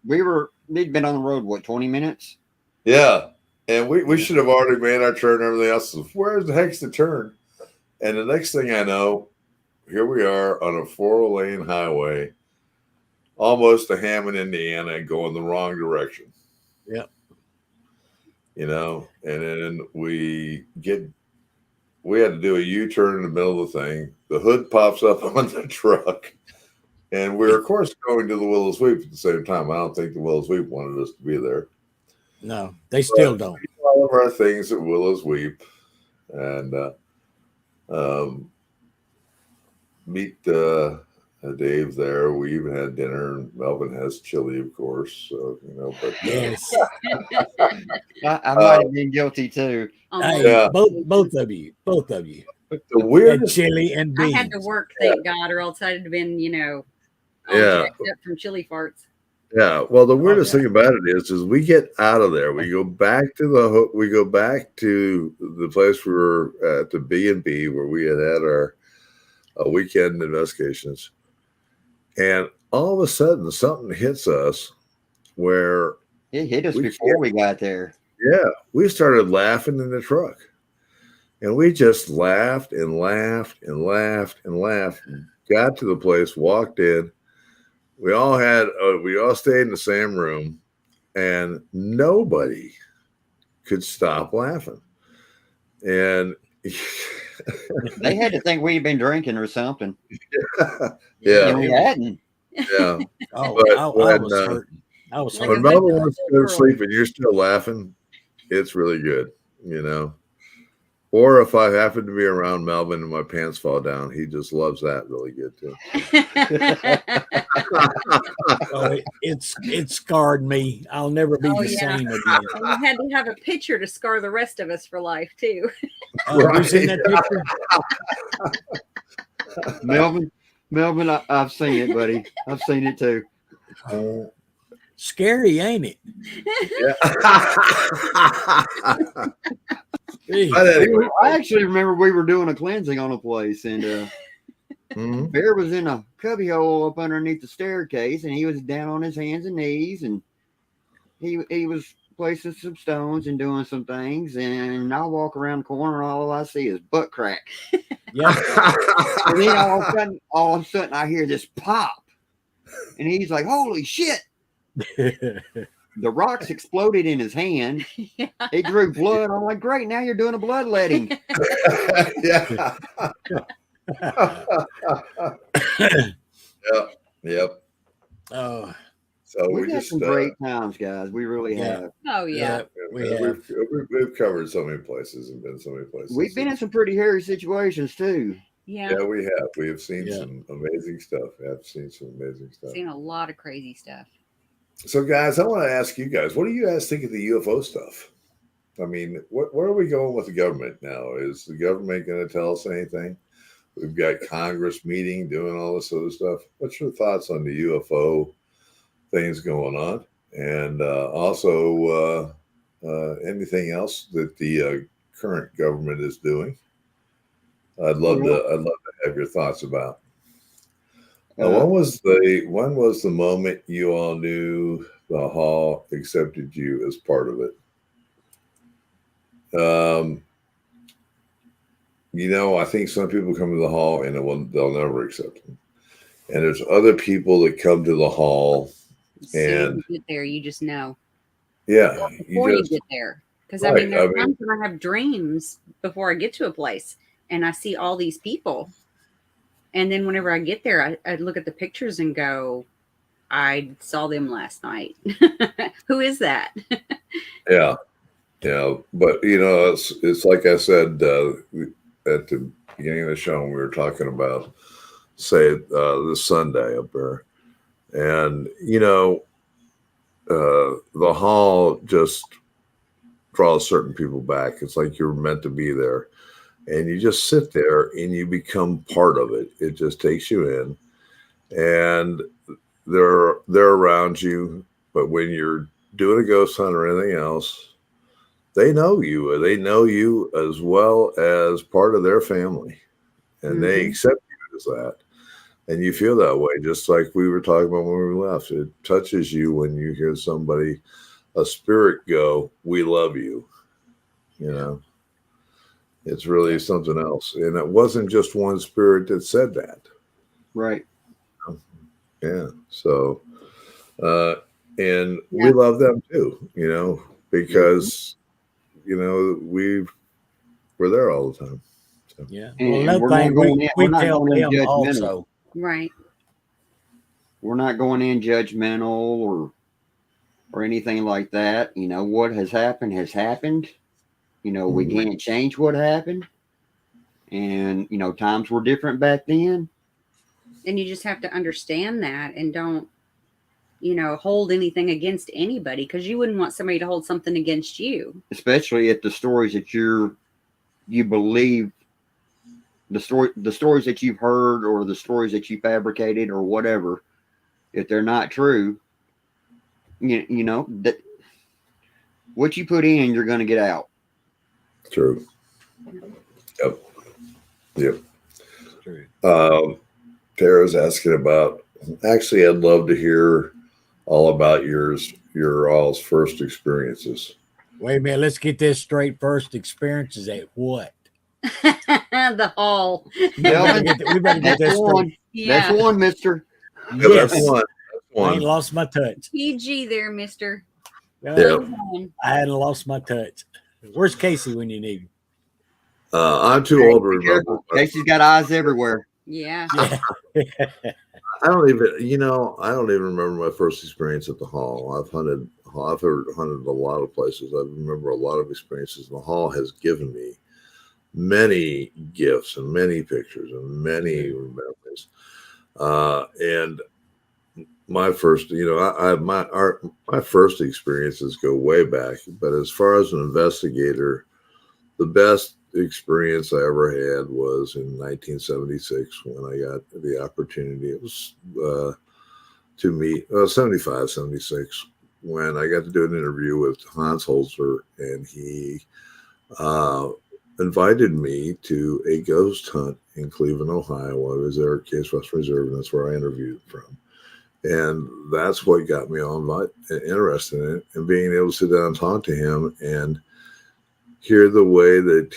we'd been on the road, what, 20 minutes? Yeah. And we should have already made our turn and everything else. Where's the heck's the turn? And the next thing I know, here we are on a 4-lane highway, almost to Hammond, Indiana, going the wrong direction. Yep. And then we had to do a U-turn in the middle of the thing. The hood pops up on the truck. And we're, of course, going to the Willow Sweep at the same time. I don't think the Willow Sweep wanted us to be there. No, they still don't. All of our things at Willow Sweep. And meet Dave there. We even had dinner, and Melvin has chili, of course. So, but Yes. I might have been guilty too. Hey, Yeah. both of you. the And weirdest chili and beans. I had to work, thank God, or else I'd have been, all Yeah. jacked up from chili farts. Yeah, well, the weirdest yeah. thing about it is we get out of there. We go back to the place we were at, the B&B, where we had our weekend investigations, and all of a sudden something hits us where It hit us before we got there. we started laughing in the truck, and we just laughed and laughed and laughed and laughed. Got to the place, walked in. We all stayed in the same room, and nobody could stop laughing. And They had to think we'd been drinking or something. yeah, And we hadn't. yeah. Oh, But I when, was hurting. I was Like When hurting. Melvin wants to go to sleep and you're still laughing, it's really good, Or if I happen to be around Melvin and my pants fall down, he just loves that really good too. Oh, it scarred me. I'll never be Oh, the yeah. same again. We had to have a picture to scar the rest of us for life, too. Oh, you seen that picture? Melvin, I've seen it, buddy. I've seen it too. Scary, ain't it? Yeah. Gee. But anyway, I actually remember we were doing a cleansing on a place, and mhm. Bear was in a cubbyhole up underneath the staircase, and he was down on his hands and knees, and he was placing some stones and doing some things. And I walk around the corner, and all I see is butt crack. Yeah. And then all of a sudden, I hear this pop, and he's like, "Holy shit!" The rocks exploded in his hand. Yeah. He drew blood. I'm like, "Great! Now you're doing a bloodletting." Yeah. Yep. Oh, So We've we had just some great times, guys. We really Yeah. have. Oh yeah. we have. we've covered so many places and been so many places. We've been in some pretty hairy situations too. Yeah. Yeah, we have. We have seen Yeah. some amazing stuff. I've seen some amazing stuff. Seen a lot of crazy stuff. So, guys, I want to ask you guys, what do you guys think of the UFO stuff? I mean, where are we going with the government now? Is the government going to tell us anything? We've got Congress meeting, doing all this other stuff. What's your thoughts on the UFO things going on? And also anything else that the current government is doing? I'd love to have your thoughts about. When was the moment you all knew the Hall accepted you as part of it? I think some people come to the Hall and they'll never accept them. And there's other people that come to the Hall As soon as and you get there, you just know. yeah, Before you get there. Because I Right, mean, there's times when I have dreams before I get to a place and I see all these people. And then whenever I get there, I look at the pictures and go, I saw them last night. Who is that? yeah. But it's like I said at the beginning of the show when we were talking about, say, this Sunday up there, and the Hall just draws certain people back. It's like you're meant to be there, and you just sit there and you become part of it. It just takes you in, and they're around you. But when you're doing a ghost hunt or anything else, they know you. They know you as well as part of their family, and they accept you as that. And you feel that way, just like we were talking about when we left. It touches you when you hear somebody, a spirit go, "We love you." It's really something else. And it wasn't just one spirit that said that. Right. Yeah. So, and we love them too, because, we're there all the time. So. Yeah. And Well, another we're not thing going in- we we're not tell going in them judgmental. also. Right. We're not going in judgmental or anything like that. What has happened has happened. We can't change what happened. And, times were different back then. And you just have to understand that and don't, hold anything against anybody, because you wouldn't want somebody to hold something against you. Especially if the stories that you believe, the stories that you've heard or the stories that you fabricated or whatever, if they're not true, that what you put in, you're going to get out. True. Yep. True. Tara's asking about, actually, I'd love to hear all about your all's first experiences. Wait a minute. Let's get this straight. First experiences at what? The Hall. We better get this That's one. straight. Yeah. That's one, mister. Yeah, Yes. that's one. I ain't lost my touch. PG there, mister. Yeah. I hadn't lost my touch. Where's Casey when you need him? I'm too old to remember. Casey's got eyes everywhere. Yeah. Yeah. I don't even remember my first experience at the Hall. I've hunted a lot of places. I remember a lot of experiences. The Hall has given me many gifts and many pictures and many memories. And my first, my first experiences go way back. But as far as an investigator, the best experience I ever had was in 1976 when I got the opportunity. It was to meet 75, 76 when I got to do an interview with Hans Holzer, and he uh, invited me to a ghost hunt in Cleveland, Ohio. I was there at Case Western Reserve, and that's where I interviewed from. And that's what got me all interested in it, and being able to sit down and talk to him and hear the way that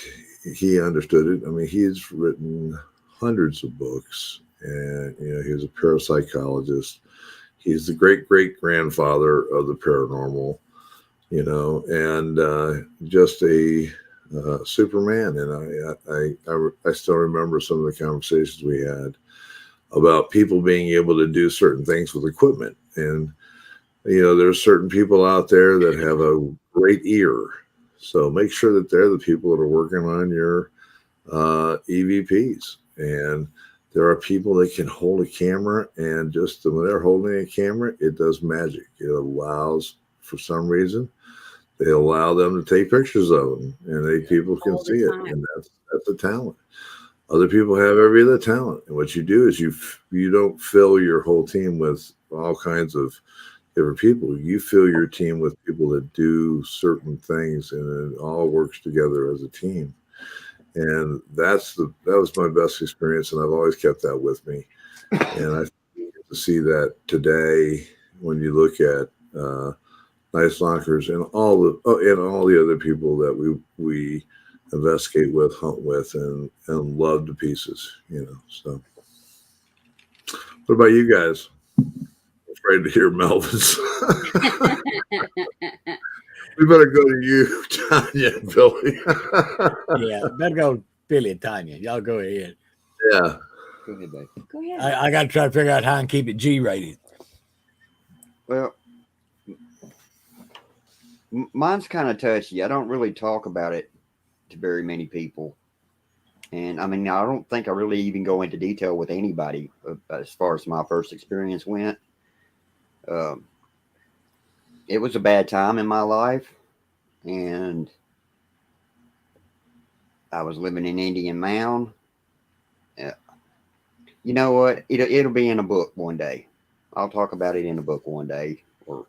he understood it. I mean, he's written hundreds of books, and he was a parapsychologist. He's the great grandfather of the paranormal, and just a Superman. And I still remember some of the conversations we had about people being able to do certain things with equipment. And there's certain people out there that have a great ear. So make sure that they're the people that are working on your EVPs. And there are people that can hold a camera, and just when they're holding a camera, it does magic. It allows, for some reason, they allow them to take pictures of them, and people can All the see it. time. And that's a talent. Other people have every other talent. And what you do is you don't fill your whole team with all kinds of different people. You fill your team with people that do certain things, and it all works together as a team. And that was my best experience, and I've always kept that with me. And I get to see that today when you look at Nice Knockers and all the other people that we investigate with, hunt with, and love to pieces. So what about you guys? Afraid to hear Melvin's. We better go to you, Tanya and Billy. Yeah, better go Billy and Tanya. Y'all go ahead. Yeah. Go ahead, babe. Go ahead. I got to try to figure out how I can keep it G-rated. Well, mine's kind of touchy. I don't really talk about it to very many people. And I mean, I don't think I really even go into detail with anybody as far as my first experience went. It was a bad time in my life, and I was living in Indian Mound. You know what? It'll be in a book one day. I'll talk about it in a book one day, or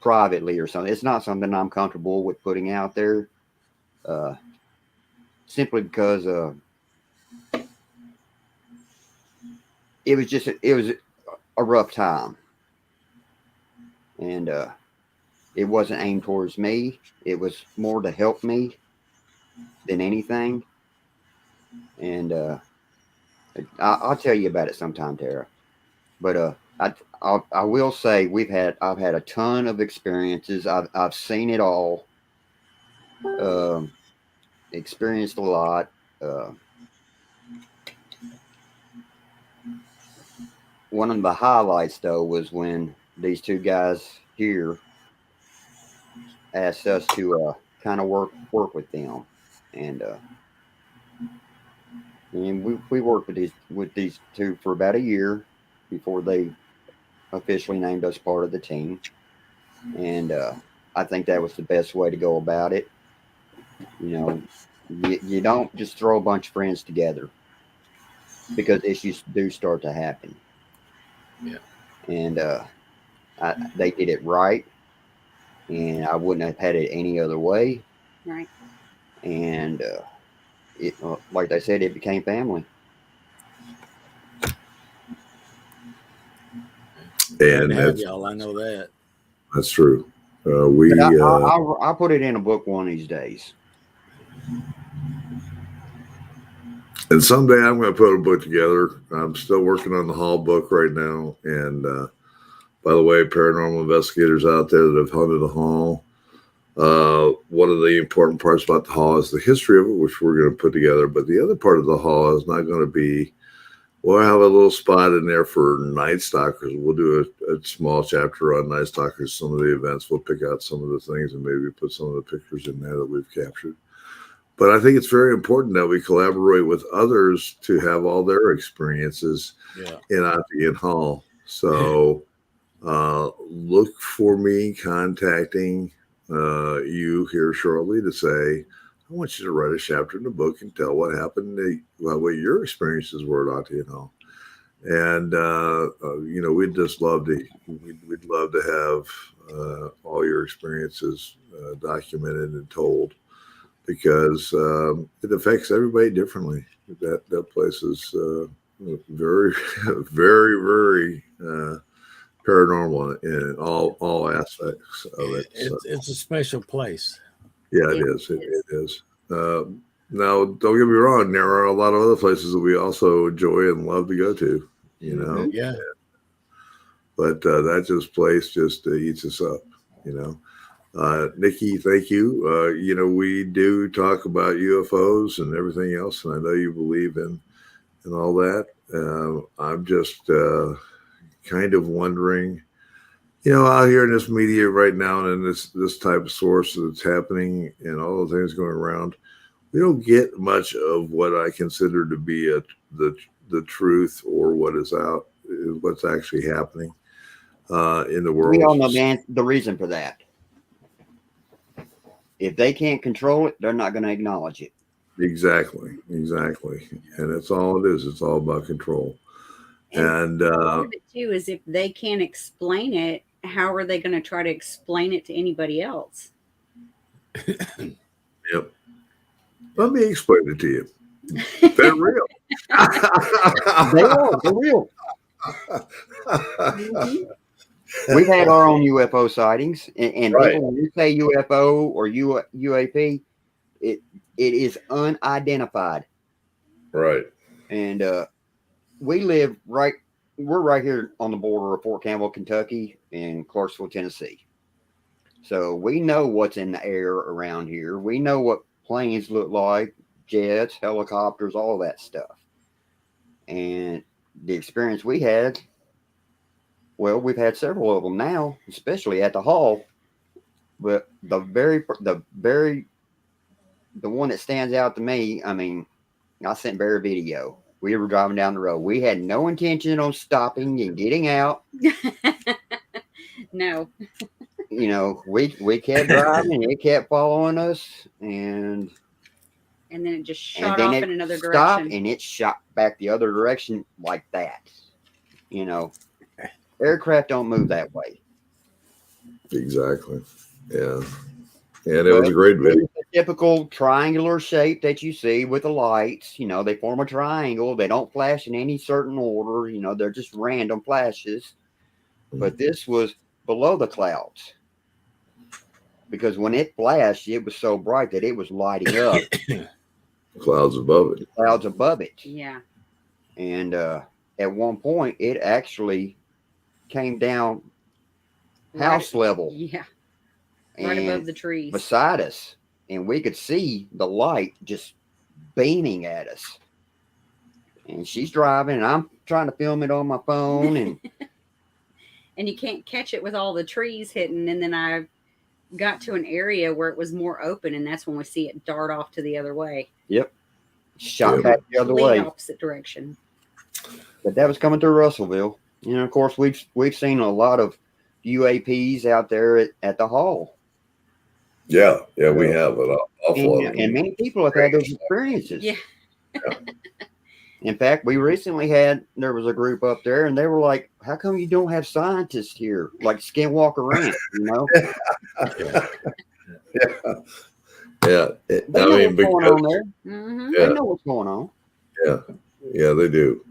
privately or something. It's not something I'm comfortable with putting out there, simply because it was a rough time, and it wasn't aimed towards me. It was more to help me than anything. And I'll tell you about it sometime, Tara. But I will say I've had a ton of experiences. I've seen it all. Experienced a lot. One of the highlights, though, was when these two guys here asked us to kind of work with them, and we worked with these two for about a year before they officially named us part of the team. And I think that was the best way to go about it. You don't just throw a bunch of friends together, because issues do start to happen. Yeah. And they did it right, and I wouldn't have had it any other way. Right. And it, like they said, it became family. And y'all, I know that. that's true. I'll put it in a book one of these days. And someday I'm going to put a book together. I'm still working on the Hall book right now. And by the way, paranormal investigators out there that have hunted the Hall, one of the important parts about the Hall is the history of it, which we're going to put together. But the other part of the Hall is not going to be, we'll have a little spot in there for Night Stalkers. We'll do a small chapter on Night Stalkers, some of the events. We'll pick out some of the things and maybe put some of the pictures in there that we've captured. But I think it's very important that we collaborate with others to have all their experiences in Ottawa Hall. So look for me contacting you here shortly to say, I want you to write a chapter in the book and tell what happened, what your experiences were at Ottawa Hall. And, we'd just love we'd love to have all your experiences documented and told. because it affects everybody differently. That place is very, very, very paranormal in all aspects of it. So, It's a special place. yeah, it is. It is. Now, don't get me wrong. There are a lot of other places that we also enjoy and love to go to. You know, Yeah. but that place just eats us up. You know, Nikki, thank you. You know, we do talk about UFOs and everything else, and I know you believe in all that. I'm just kind of wondering, you know, out here in this media right now, and in this type of source that's happening, and all the things going around, we don't get much of what I consider to be the truth, or what's actually happening in the world. We all know the reason for that. If they can't control it, they're not going to acknowledge it. Exactly. And that's all it is. It's all about control. And part of it too is if they can't explain it, how are they going to try to explain it to anybody else? Yep. Let me explain it to you. They're real. They're real. We've had our own UFO sightings, and Right. people, when you say UFO or UAP, it is unidentified. Right. And we're right here on the border of Fort Campbell, Kentucky, and Clarksville, Tennessee. So we know what's in the air around here. We know what planes look like, jets, helicopters, all that stuff. And the experience we had, well, we've had several of them now, especially at the hall. But the one that stands out to me, I mean, I sent Barry a video. We were driving down the road. We had no intention on stopping and getting out. No. You know, we kept driving. It kept following us, and then it just shot off in another stopped, direction. and it shot back the other direction like that. You know, aircraft don't move that way. Exactly. Yeah. And it was a great video. It's a typical triangular shape that you see with the lights. You know, they form a triangle. They don't flash in any certain order. You know, they're just random flashes. But this was below the clouds, because when it flashed, it was so bright that it was lighting up. Clouds above it. Clouds above it. Yeah. And at one point, it actually came down house level. Yeah. Right above the trees. Beside us. And we could see the light just beaming at us. And she's driving, and I'm trying to film it on my phone. And and you can't catch it with all the trees hitting. And then I got to an area where it was more open, and that's when we see it dart off to the other way. Yep. Shot back the other way. Opposite direction. But that was coming through Russellville. You know, of course, we've seen a lot of UAPs out there at the hall. Yeah, we have an awful lot. And many people have had those experiences. Yeah. In fact, we recently there was a group up there, and they were like, how come you don't have scientists here? Like Skinwalker Ranch, you know? Yeah. They know what's going on there. Mm-hmm. They know what's going on. Yeah, they do.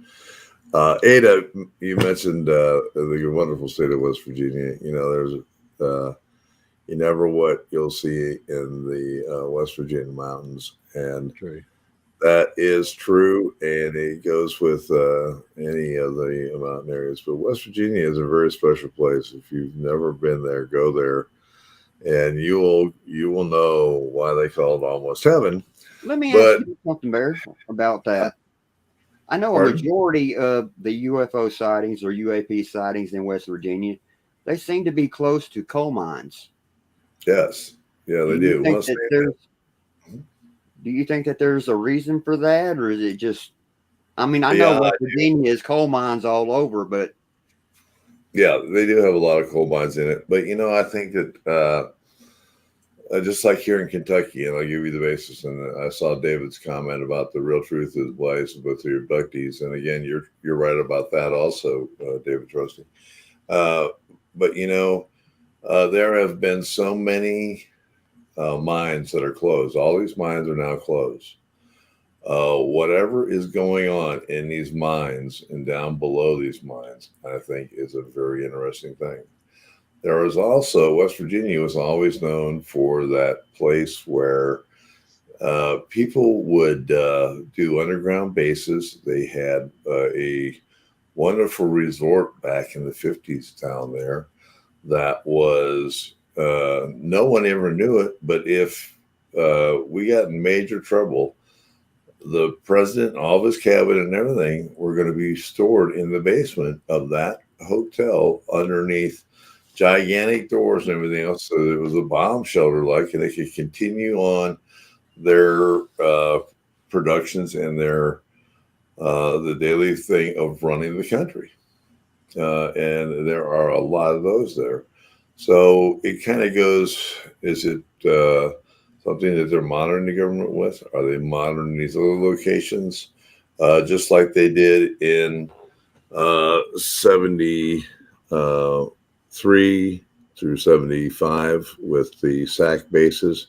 Ada, you mentioned the wonderful state of West Virginia. You know, there's you never what you'll see in the West Virginia mountains, and that is true, and it goes with any of the mountain areas. But West Virginia is a very special place. If you've never been there, go there, and you will know why they call it almost heaven. Let me ask you something, Bear, about that. I know a majority of the UFO sightings or UAP sightings in West Virginia, they seem to be close to coal mines. Yes. Yeah, they do. Do you think that there's a reason for that, or is it just? I mean, I know West Virginia is coal mines all over, but yeah, they do have a lot of coal mines in it. But you know, I think that just like here in Kentucky, and I'll give you the basis. And I saw David's comment about the real truth is blazed with your abductees, and again, you're right about that also, David Trusty. But you know, there have been so many mines that are closed. All these mines are now closed. Whatever is going on in these mines and down below these mines, I think is a very interesting thing. There was also, West Virginia was always known for that place where people would do underground bases. They had a wonderful resort back in the 50s down there that was, no one ever knew it, but if we got in major trouble, the president, all of his cabinet and everything were going to be stored in the basement of that hotel underneath gigantic doors and everything else. So it was a bomb shelter like, and they could continue on their productions and their the daily thing of running the country. And there are a lot of those there. So it kind of goes, is it something that they're monitoring the government with? Are they monitoring these other locations? Just like they did in 73 through 75 with the SAC bases.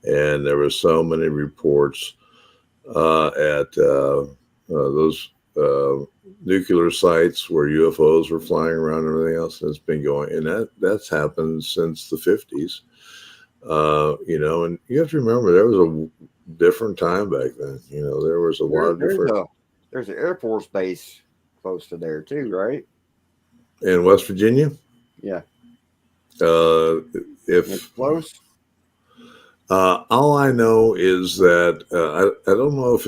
And there were so many reports at those nuclear sites where UFOs were flying around and everything else. That's been going, and that's happened since the 50s. And you have to remember there was a different time back then. There was a lot of different. There's an Air Force base close to there too, right? In West Virginia. Yeah. If it's close. All I know is that I don't know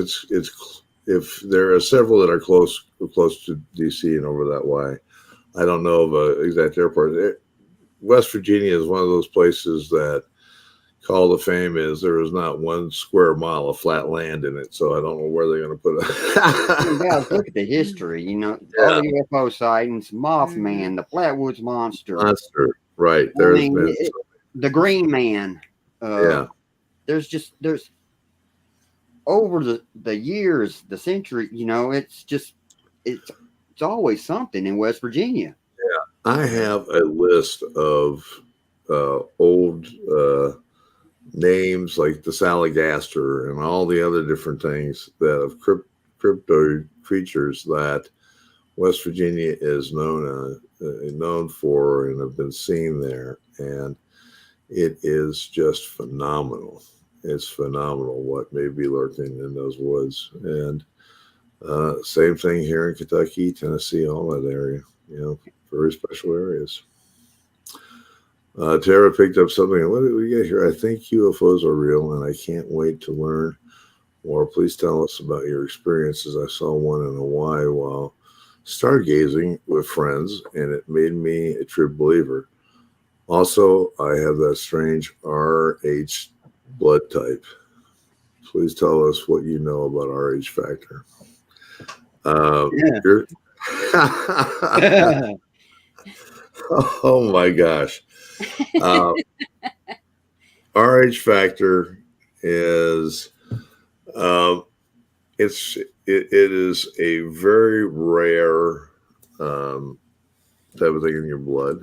if there are several that are close to DC and over that way. I don't know of an exact airport. West Virginia is one of those places that call to fame is there is not 1 square mile of flat land in it. So I don't know where they're going to put it. You guys look at the history, all the UFO sightings, Mothman, the Flatwoods Monster. Right. The Green Man. There's over the years, the century, it's always something in West Virginia. Yeah. I have a list of old names like the Salagastor and all the other different things that of crypto creatures that West Virginia is known for and have been seen there. And it is just phenomenal. It's phenomenal what may be lurking in those woods. And same thing here in Kentucky, Tennessee, all that area, very special areas. Tara picked up something. What did we get here? I think UFOs are real, and I can't wait to learn more. Please tell us about your experiences. I saw one in Hawaii while stargazing with friends, and it made me a true believer. Also, I have that strange RH blood type. Please tell us what you know about RH factor. Oh my gosh. RH factor is it is a very rare type of thing in your blood.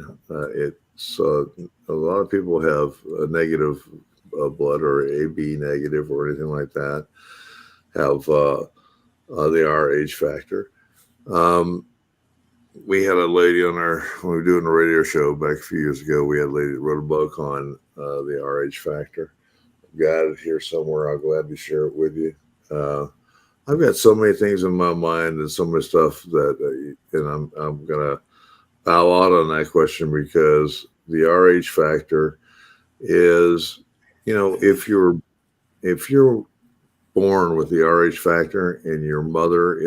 It's a lot of people have a negative blood or AB negative or anything like that, have the RH factor. We had a lady on when we were doing a radio show back a few years ago, we had a lady that wrote a book on the RH factor. I've got it here somewhere. I'll gladly share it with you. I've got so many things in my mind and so much stuff that, and I'm going to bow out on that question because the RH factor is, if you're born with the RH factor and your mother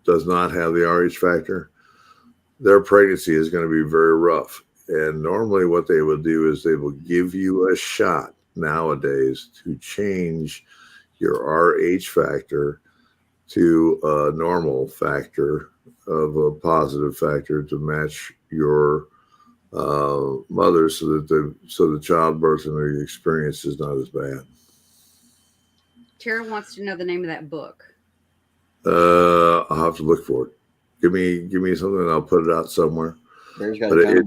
does not have the RH factor, their pregnancy is going to be very rough. And normally what they will do is they will give you a shot nowadays to change your RH factor to a normal factor of a positive factor to match your mother so the childbirth and the experience is not as bad. Tara wants to know the name of that book. I'll have to look for it. Give me something and I'll put it out somewhere. But it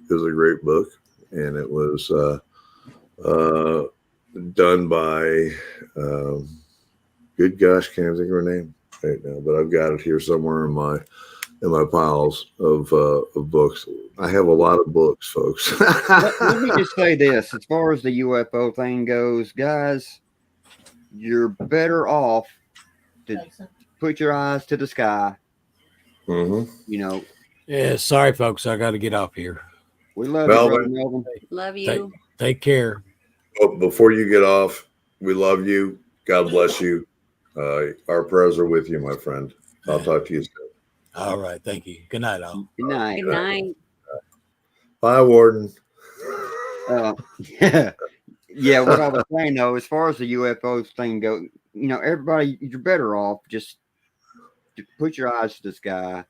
was a great book, and it was uh, done by, good gosh, can't think of her name right now, but I've got it here somewhere in my piles of books. I have a lot of books, folks. Let me just say this: as far as the UFO thing goes, guys, you're better off to put your eyes to the sky. Mm-hmm. You know, Yeah, sorry, folks. I got to get off here. we love Melvin. you, brother Melvin. Love you. Take care. But before you get off, we love you. God bless you. Our prayers are with you, my friend. I'll talk to you soon. All right. Thank you. Good night, all. Good night. Good night. Bye, Warden. Yeah. Yeah, what I was saying though, as far as the UFO thing goes, you know, everybody, you're better off just to put your eyes to the sky.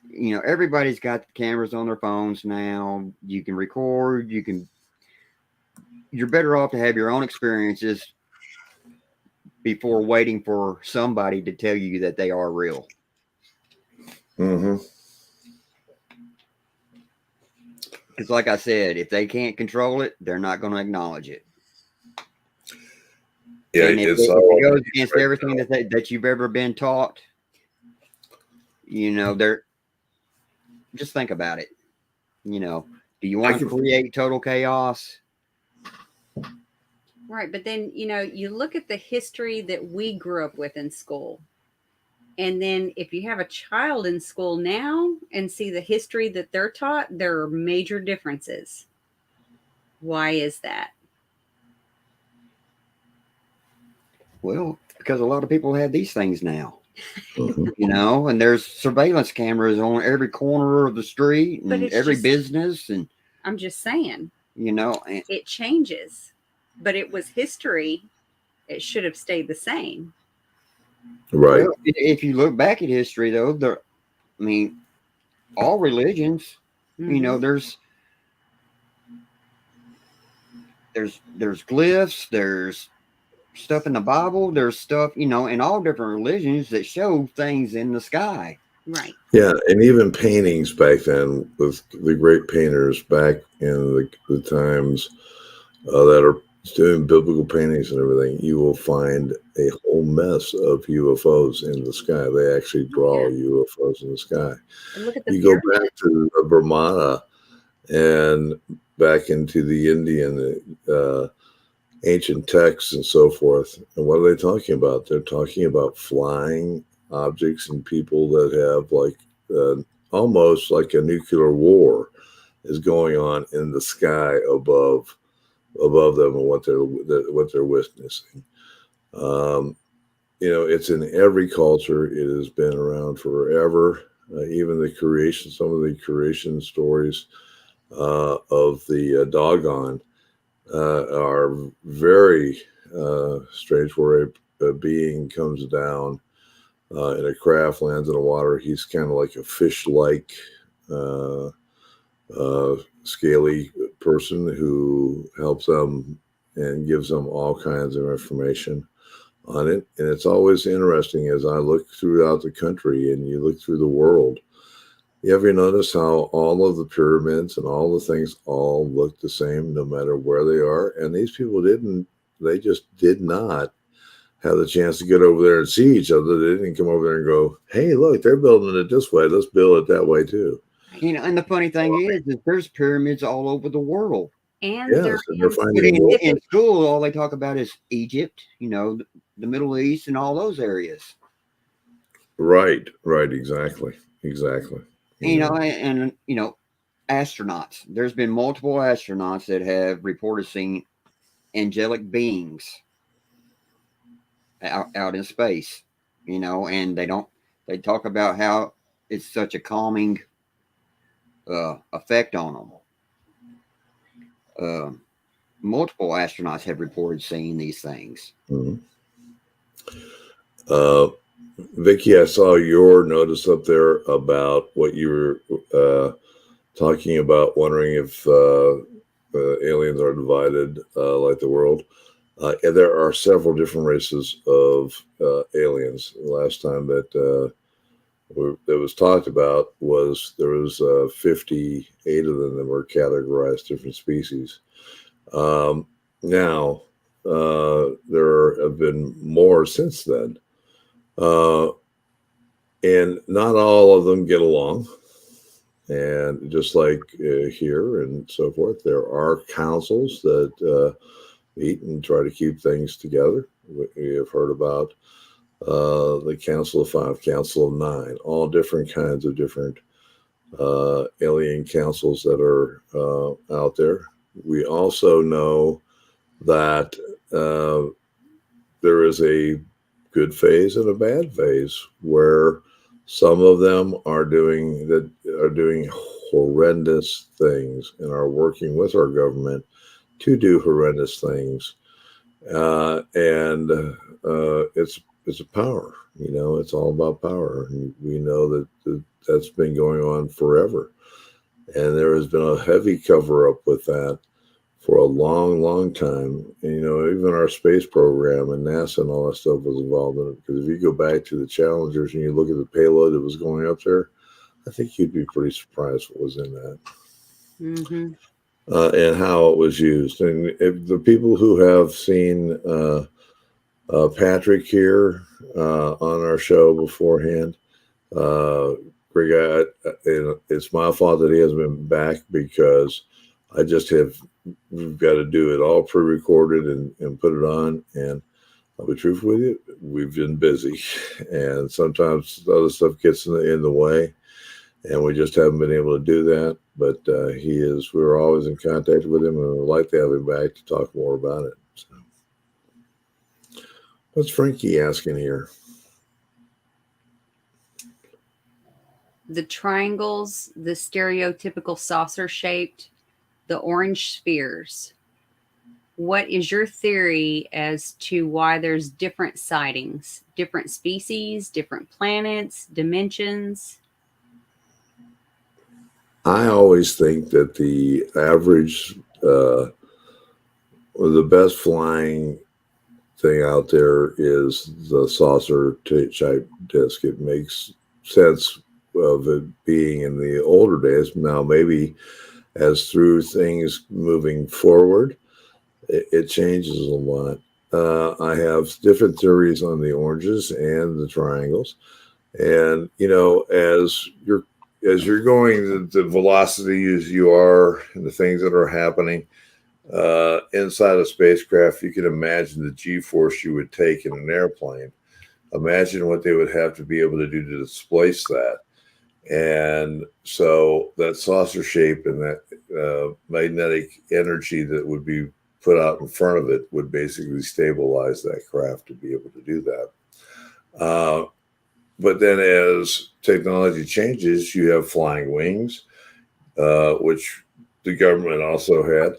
You know, everybody's got cameras on their phones now. You can record, you're better off to have your own experiences before waiting for somebody to tell you that they are real. Mm-hmm. Because like I said, if they can't control it, they're not going to acknowledge it. Yeah, And if it's it all goes against everything that you've ever been taught, you know, just think about it. You know, do you want to create total chaos? Right. But then, you look at the history that we grew up with in school. And then if you have a child in school now and see the history that they're taught, there are major differences. Why is that? Well, because a lot of people have these things now. Mm-hmm. You know, and there's surveillance cameras on every corner of the street and every business. And I'm just saying, you know, it changes, but it was history. It should have stayed the same. Right. Well, if you look back at history, though, all religions, Mm-hmm. you know, there's glyphs, there's stuff in the Bible, there's stuff, you know, in all different religions that show things in the sky. Right. Yeah, and even paintings back then with the great painters back in the times that are doing biblical paintings and everything, you will find a whole mess of UFOs in the sky. They actually draw UFOs in the sky. And look at the you go back to the Brahmana and back into the Indian ancient texts and so forth. And what are they talking about? They're talking about flying objects and people that have almost like a nuclear war is going on in the sky above them and what they're witnessing. You know, it's in every culture. It has been around forever. Even some of the creation stories of the Dogon are very strange, where a being comes down in a craft, lands in the water. He's kind of like a fish-like scaly person who helps them and gives them all kinds of information on it. And it's always interesting as I look throughout the country and you look through the world. You ever notice how all of the pyramids and all the things all look the same no matter where they are? And these people they just did not have the chance to get over there and see each other. They didn't come over there and go, hey, look, they're building it this way. Let's build it that way too. You know, and the funny thing is that there's pyramids all over the world. And yes, they're finding in school, all they talk about is Egypt, you know, the Middle East and all those areas. Right, exactly. You know, and you know, astronauts. There's been multiple astronauts that have reported seeing angelic beings out in space. You know, and they talk about how it's such a calming effect on them. Multiple astronauts have reported seeing these things. Mm-hmm. Vicki, I saw your notice up there about what you were talking about, wondering if aliens are divided like the world. And there are several different races of aliens. The last time that was talked about there was 58 of them that were categorized different species. Now, there have been more since then. And not all of them get along. And just like here and so forth, there are councils that meet and try to keep things together. We have heard about the Council of Five, Council of Nine, all different kinds of different alien councils that are out there. We also know that there is a good phase and a bad phase where some of them are doing horrendous things and are working with our government to do horrendous things, and it's a power. It's all about power, and we know that that's been going on forever, and there has been a heavy cover up with that for a long, long time. And, even our space program and NASA and all that stuff was involved in it. Because if you go back to the Challengers and you look at the payload that was going up there, I think you'd be pretty surprised what was in that. Mm-hmm. And how it was used. And if the people who have seen Patrick here on our show beforehand, Greg, it's my fault that he hasn't been back because we've got to do it all pre-recorded and put it on. And I'll be truthful with you, we've been busy. And sometimes other stuff gets in the way. And we just haven't been able to do that. But we're always in contact with him, and we'd like to have him back to talk more about it. So. What's Frankie asking here? The triangles, the stereotypical saucer shaped, the orange spheres. What is your theory as to why there's different sightings, different species, different planets, dimensions? I always think that the average, or the best flying thing out there is the saucer type disc. It makes sense of it being in the older days. Now, maybe as through things moving forward, it changes a lot. I have different theories on the oranges and the triangles. And, as you're going, the velocity as you are and the things that are happening inside a spacecraft, you can imagine the G-force you would take in an airplane. Imagine what they would have to be able to do to displace that. And so that saucer shape and that magnetic energy that would be put out in front of it would basically stabilize that craft to be able to do that. But then as technology changes, you have flying wings, which the government also had.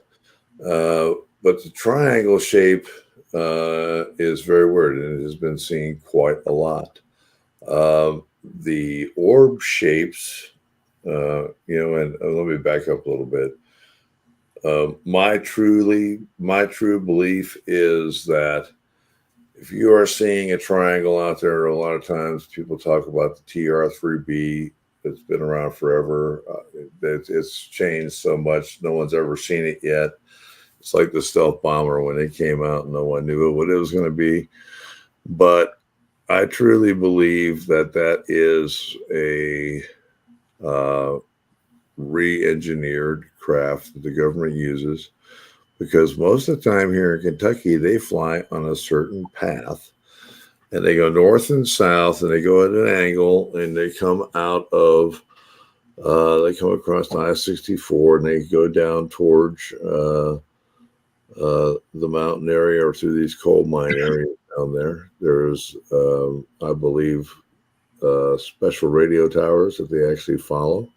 But the triangle shape is very weird, and it has been seen quite a lot. The orb shapes, and let me back up a little bit. My true belief is that if you are seeing a triangle out there, a lot of times people talk about the TR-3B. It's been around forever. It's changed so much. No one's ever seen it yet. It's like the stealth bomber when it came out. No one knew what it was going to be. But I truly believe that is a re-engineered craft that the government uses, because most of the time here in Kentucky, they fly on a certain path and they go north and south and they go at an angle and they come out of, they come across I-64 and they go down towards the mountain area or through these coal mine areas down there. There's, I believe, special radio towers that they actually follow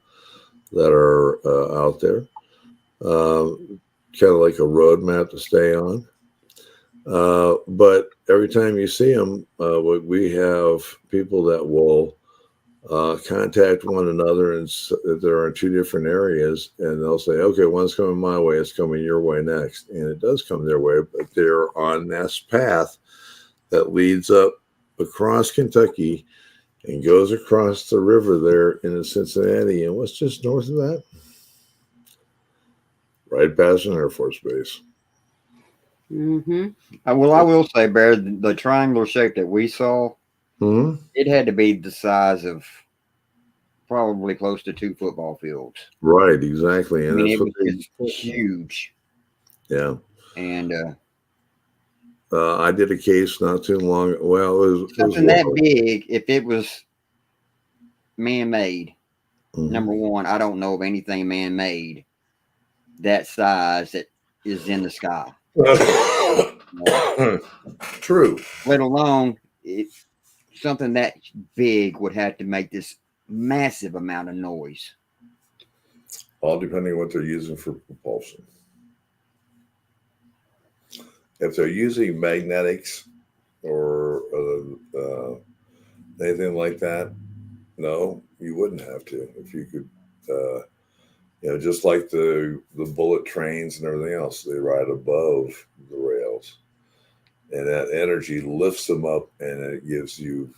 that are out there. Kind of like a road map to stay on. But every time you see them, we have people that will contact one another, and they're in two different areas, and they'll say, okay, one's coming my way, it's coming your way next. And it does come their way, but they're on this path that leads up across Kentucky and goes across the river there in Cincinnati. And what's just north of that? Right past an Air Force base. Mm-hmm. Well, I will say, Bear, the triangular shape that we saw, Hmm. it had to be the size of probably close to 2 football fields. Right, exactly, I and mean, that's it what was they. just huge. Yeah, And I did a case not too long. Well, it was something that low. big, if it was man-made, Mhm. number one, I don't know of anything man-made that size that is in the sky. True. Let alone something that big would have to make this massive amount of noise. All depending on what they're using for propulsion. If they're using magnetics or anything like that, no, you wouldn't have to. If you could, just like the bullet trains and everything else, they ride above the rails, and that energy lifts them up, and it gives you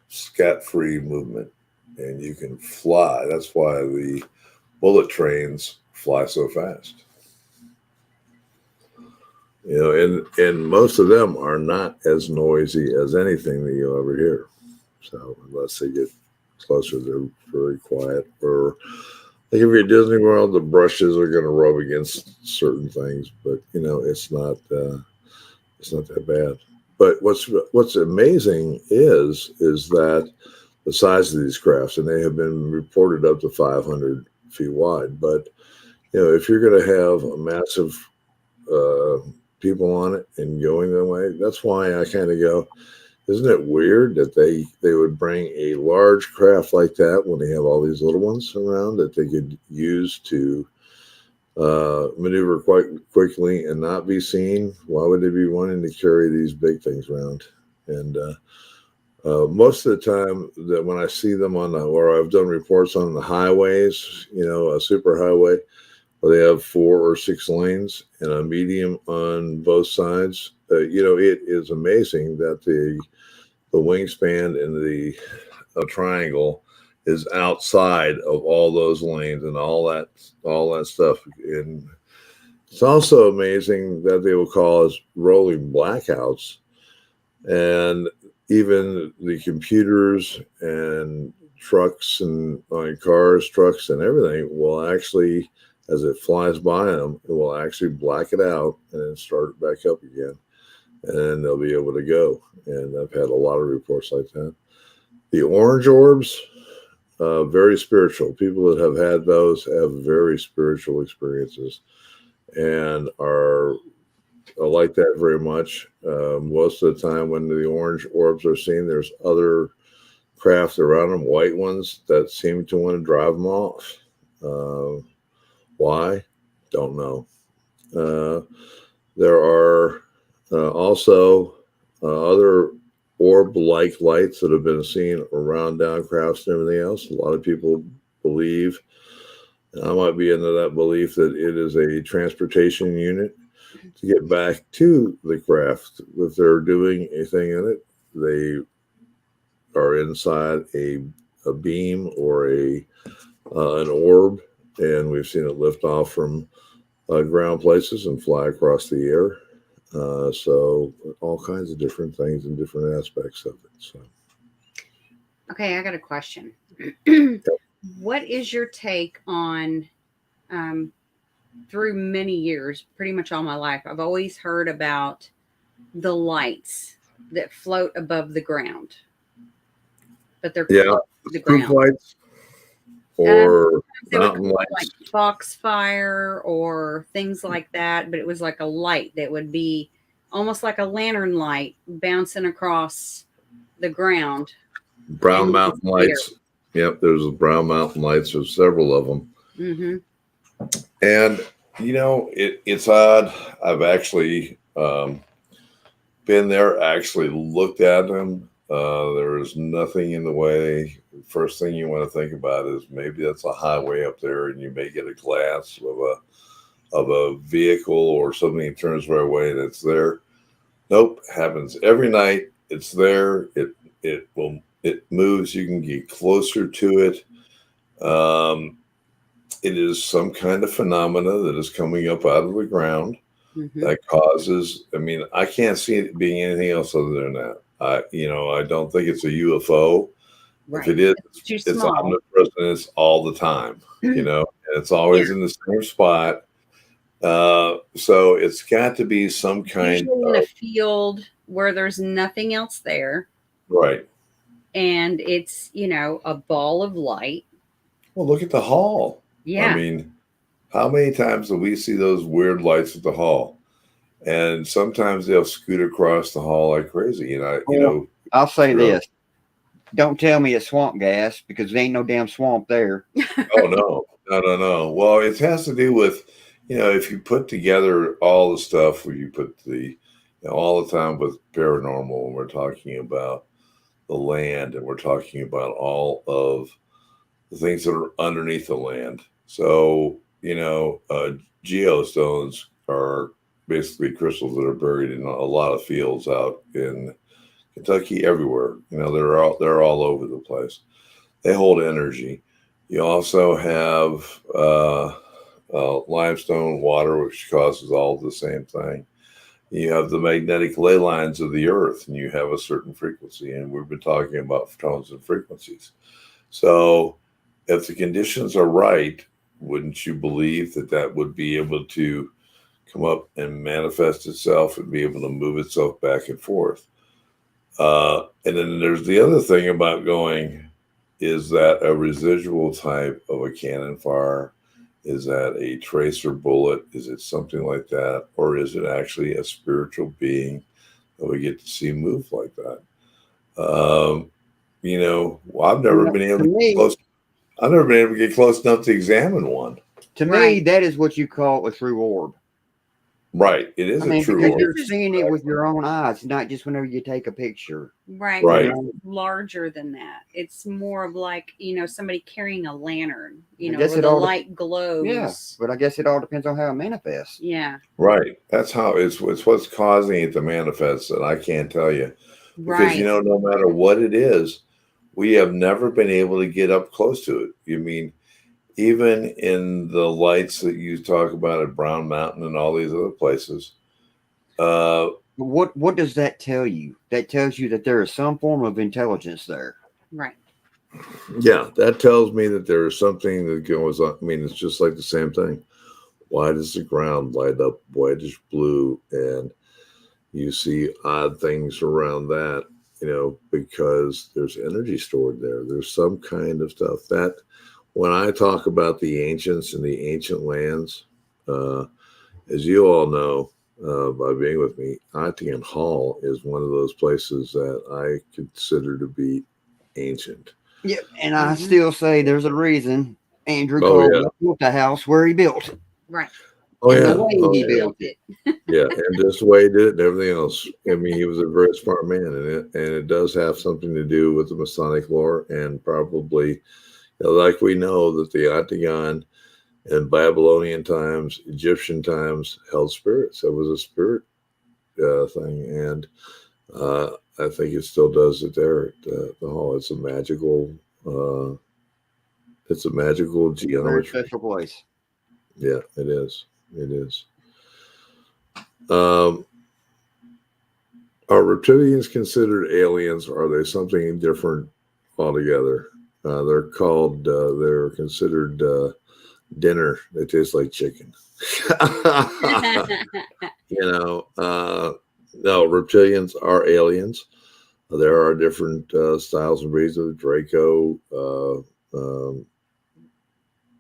scat-free movement, and you can fly. That's why the bullet trains fly so fast. And most of them are not as noisy as anything that you'll ever hear. So unless they get closer, they're very quiet. Or like if you're at Disney World, the brushes are going to rub against certain things, but it's not that bad. But what's amazing is that the size of these crafts, and they have been reported up to 500 feet wide. But if you're going to have a massive people on it and going that way, that's why I kind of go, isn't it weird that they would bring a large craft like that when they have all these little ones around that they could use to maneuver quite quickly and not be seen? Why would they be wanting to carry these big things around? And most of the time that when I see them or I've done reports on the highways, a super highway, where they have 4 or 6 lanes and a medium on both sides. It is amazing that the wingspan in the triangle is outside of all those lanes and all that stuff. And it's also amazing that they will cause rolling blackouts, and even the computers and trucks and cars, trucks, and everything will actually, as it flies by them, it will actually black it out and then start it back up again. And then they'll be able to go. And I've had a lot of reports like that. The orange orbs, very spiritual. People that have had those have very spiritual experiences and are like that very much. Most of the time when the orange orbs are seen, there's other craft around them, white ones, that seem to want to drive them off. Why? Don't know. There are also other orb-like lights that have been seen around downcrafts and everything else. A lot of people believe, and I might be into that belief, that it is a transportation unit to get back to the craft. If they're doing anything in it, they are inside a beam or an orb, and we've seen it lift off from ground places and fly across the air. So all kinds of different things and different aspects of it. So, Okay, I got a question. What is your take on, through many years, pretty much all my life, I've always heard about the lights that float above the ground, but they're yeah, close to the proof ground. lights or They would mountain call it lights. like foxfire or things like that, but it was like a light that would be almost like a lantern light bouncing across the ground. Brown And Mountain lights. Yep, there's a Brown Mountain lights. There's several of them. Mm-hmm. And it's odd. I've actually been there, actually looked at them. There is nothing in the way. First thing you want to think about is maybe that's a highway up there, and you may get a glance of a vehicle or something that turns right away and it's there. Nope, happens every night. It's there. It moves. You can get closer to it. It is some kind of phenomena that is coming up out of the ground. Mhm. that causes. I mean, I can't see it being anything else other than that. I don't think it's a UFO. If Right. it is, It's too it's small. omnipresent. It's all the time, and it's always in the same spot. So it's got to be some kind Usually in a of field where there's nothing else there, right. and it's, a ball of light. Well, look at the hall. I Yeah. mean, how many times do we see those weird lights at the hall? And sometimes they'll scoot across the hall like crazy. I'll say Sure. this. Don't tell me it's swamp gas because there ain't no damn swamp there. Oh no. Well, it has to do with, if you put together all the stuff where you put all the time with paranormal, and we're talking about the land, and we're talking about all of the things that are underneath the land. So, geostones are basically crystals that are buried in a lot of fields out in Kentucky, everywhere. They're all over the place. They hold energy. You also have limestone water, which causes all the same thing. You have the magnetic ley lines of the earth, and you have a certain frequency. And we've been talking about tones and frequencies. So, if the conditions are right, wouldn't you believe that that would be able to come up and manifest itself and be able to move itself back and forth? And then there's the other thing about going, is that a residual type of a cannon fire? Is that a tracer bullet? Is it something like that? Or is it actually a spiritual being that we get to see move like that? I've never been able to get close. I've never been able to get close enough to examine one. To me, Right. that is what you call a true orb. Right. It is I a mean, true because orb. you're seeing it with your own eyes, not just whenever you take a picture. Right. Right. But it's larger than that. It's more of like, somebody carrying a lantern, I guess where it the all light glows. Yeah, but I guess it all depends on how it manifests. Yeah. Right. That's how it's what's causing it to manifest that I can't tell you. Because Right. no matter what it is, we have never been able to get up close to it. You mean even in the lights that you talk about at Brown Mountain and all these other places, What does that tell you? That tells you that there is some form of intelligence there. Right. yeah, that tells me that there is something that goes on. I mean, it's just like the same thing. Why does the ground light up whitish blue, and you see odd things around that? Because there's energy stored there. There's some kind of stuff that when I talk about the ancients and the ancient lands, as you all know, by being with me, Ottingen Hall is one of those places that I consider to be ancient. Yeah, and I Mhm. still say there's a reason Andrew Oh, Cole yeah. built the house where he built it. Right. Oh And yeah, the way oh, he yeah. built Built it. it. Yeah, and just the way he did it and everything else. I mean, he was a very smart man, and it does have something to do with the Masonic lore, and probably, like we know that the Octagon in Babylonian times, Egyptian times held spirits. It was a spirit thing, and I think it still does it there at the hall. It's a magical. It's a magical Very geometry. special place. Yeah, it is. It is. Um, Are reptilians considered aliens, or are they something different altogether? They're considered dinner. They taste like chicken. No, reptilians are aliens. There are different styles and breeds of Draco.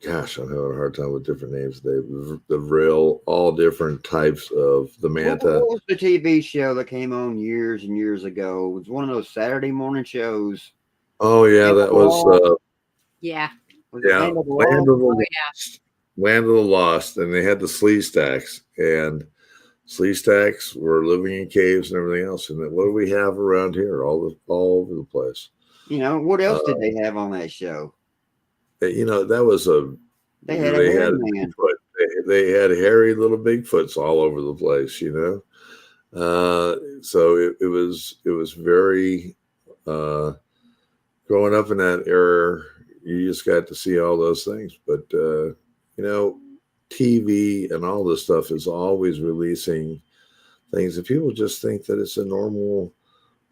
Gosh, I'm having a hard time with different names today. The real, all different types of the manta. What was the TV show that came on years and years ago? It was one of those Saturday morning shows. Oh yeah, that was Yeah. Was it yeah, Land of the Land Lost? of the Oh, Lost. Land of the Lost, and they had the Slee Stacks, and Slee Stacks were living in caves and everything else. And then what do we have around here? All over the place. What else did they have on that show? That was They had a hairy man. Bigfoot. They had hairy little Bigfoots all over the place. So it was very growing up in that era. You just got to see all those things, but TV and all this stuff is always releasing things that people just think that it's a normal.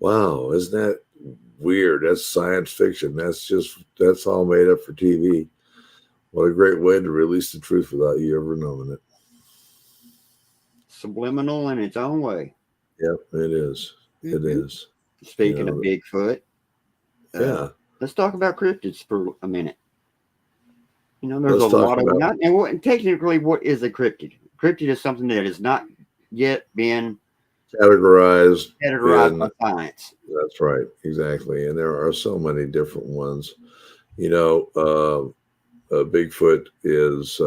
Wow, isn't that weird? That's science fiction. That's all made up for TV. What a great way to release the truth without you ever knowing it. Subliminal in its own way. Yep, it is. It Mhm. is. Speaking Yeah. of Bigfoot, Yeah. let's talk about cryptids for a minute. You know, there's Let's a talk lot of about- not, and what, technically, what is a cryptid? Cryptid is something that has not yet been Categorized. categorized in- by science. That's right. Exactly. And there are so many different ones. Bigfoot is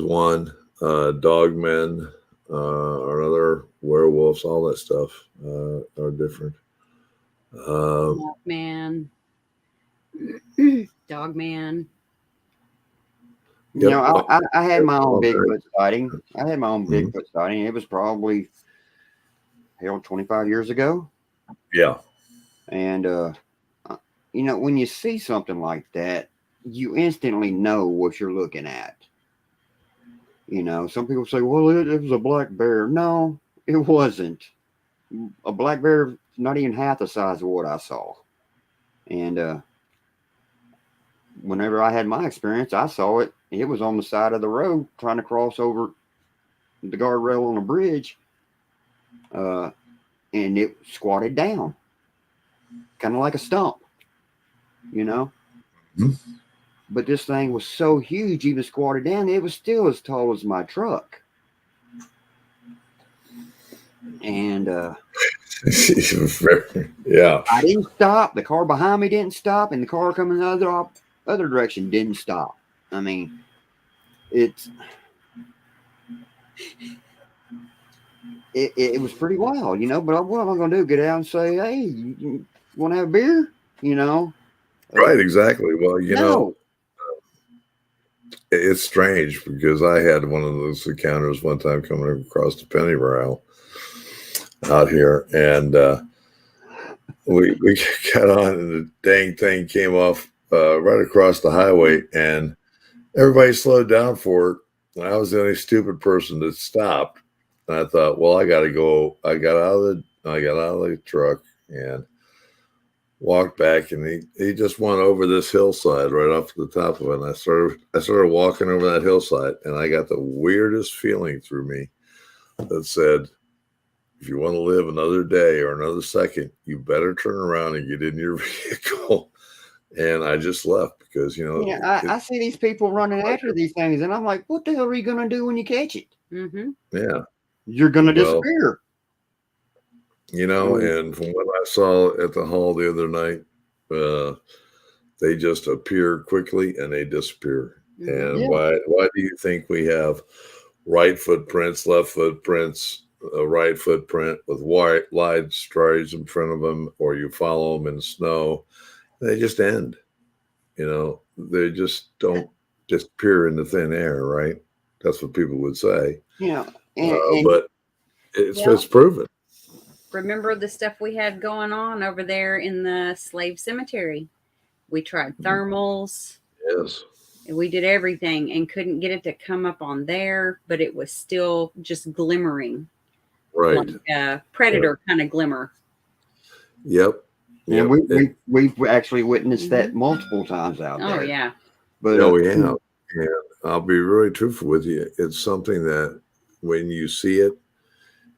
one. Dogmen are another. Werewolves, all that stuff are different. Man, dog man. You know, Yep. I had my own Okay. Bigfoot sighting. I had my own Mhm. Bigfoot sighting. It was probably 25 years ago. Yeah. And you know, when you see something like that, you instantly know what you're looking at. You know, some people say, "Well, it was a black bear." No, it wasn't. A black bear is not even half the size of what I saw. And whenever I had my experience, I saw it. It was on the side of the road trying to cross over the guardrail on a bridge, and it squatted down, kind of like a stump, you know. Mhm. But this thing was so huge, even squatted down, it was still as tall as my truck. And Yeah. I didn't stop. The car behind me didn't stop, and the car coming the other direction didn't stop. I mean, it was pretty wild, you know. But what am I going to do? Get out and say, "Hey, you want to have a beer?" You know? Right. Exactly. Well, No. it's strange because I had one of those encounters one time coming across the Pennyroyal out here, and we got on, and the dang thing came off right across the highway, and everybody slowed down for it. And I was the only stupid person that stopped. And I thought, well, I got to go. I got out of the truck and walked back, and he just went over this hillside right off to the top of it. And I started walking over that hillside, and I got the weirdest feeling through me that said, if you want to live another day or another second, you better turn around and get in your vehicle. And I just left because, Yeah, I see these people running after these things, and I'm like, what the hell are you going to do when you catch it? Mm-hmm. yeah, You're going to Well, disappear. and from what I saw at the hall the other night, they just appear quickly and they disappear. And Yeah. why do you think we have right footprints, left footprints, a right footprint with white line stripes in front of them, or you follow them in snow? They just end. They just don't disappear into thin air, right? That's what people would say. You know, and But it's Yeah. proven. Remember the stuff we had going on over there in the slave cemetery? We tried thermals. Yes. And we did everything and couldn't get it to come up on there, but it was still just glimmering, Right. like a predator kind of glimmer. Yep. and we've actually witnessed that Mhm. multiple times out there. Oh yeah, But No, we have. And I'll be really truthful with you. It's something that when you see it,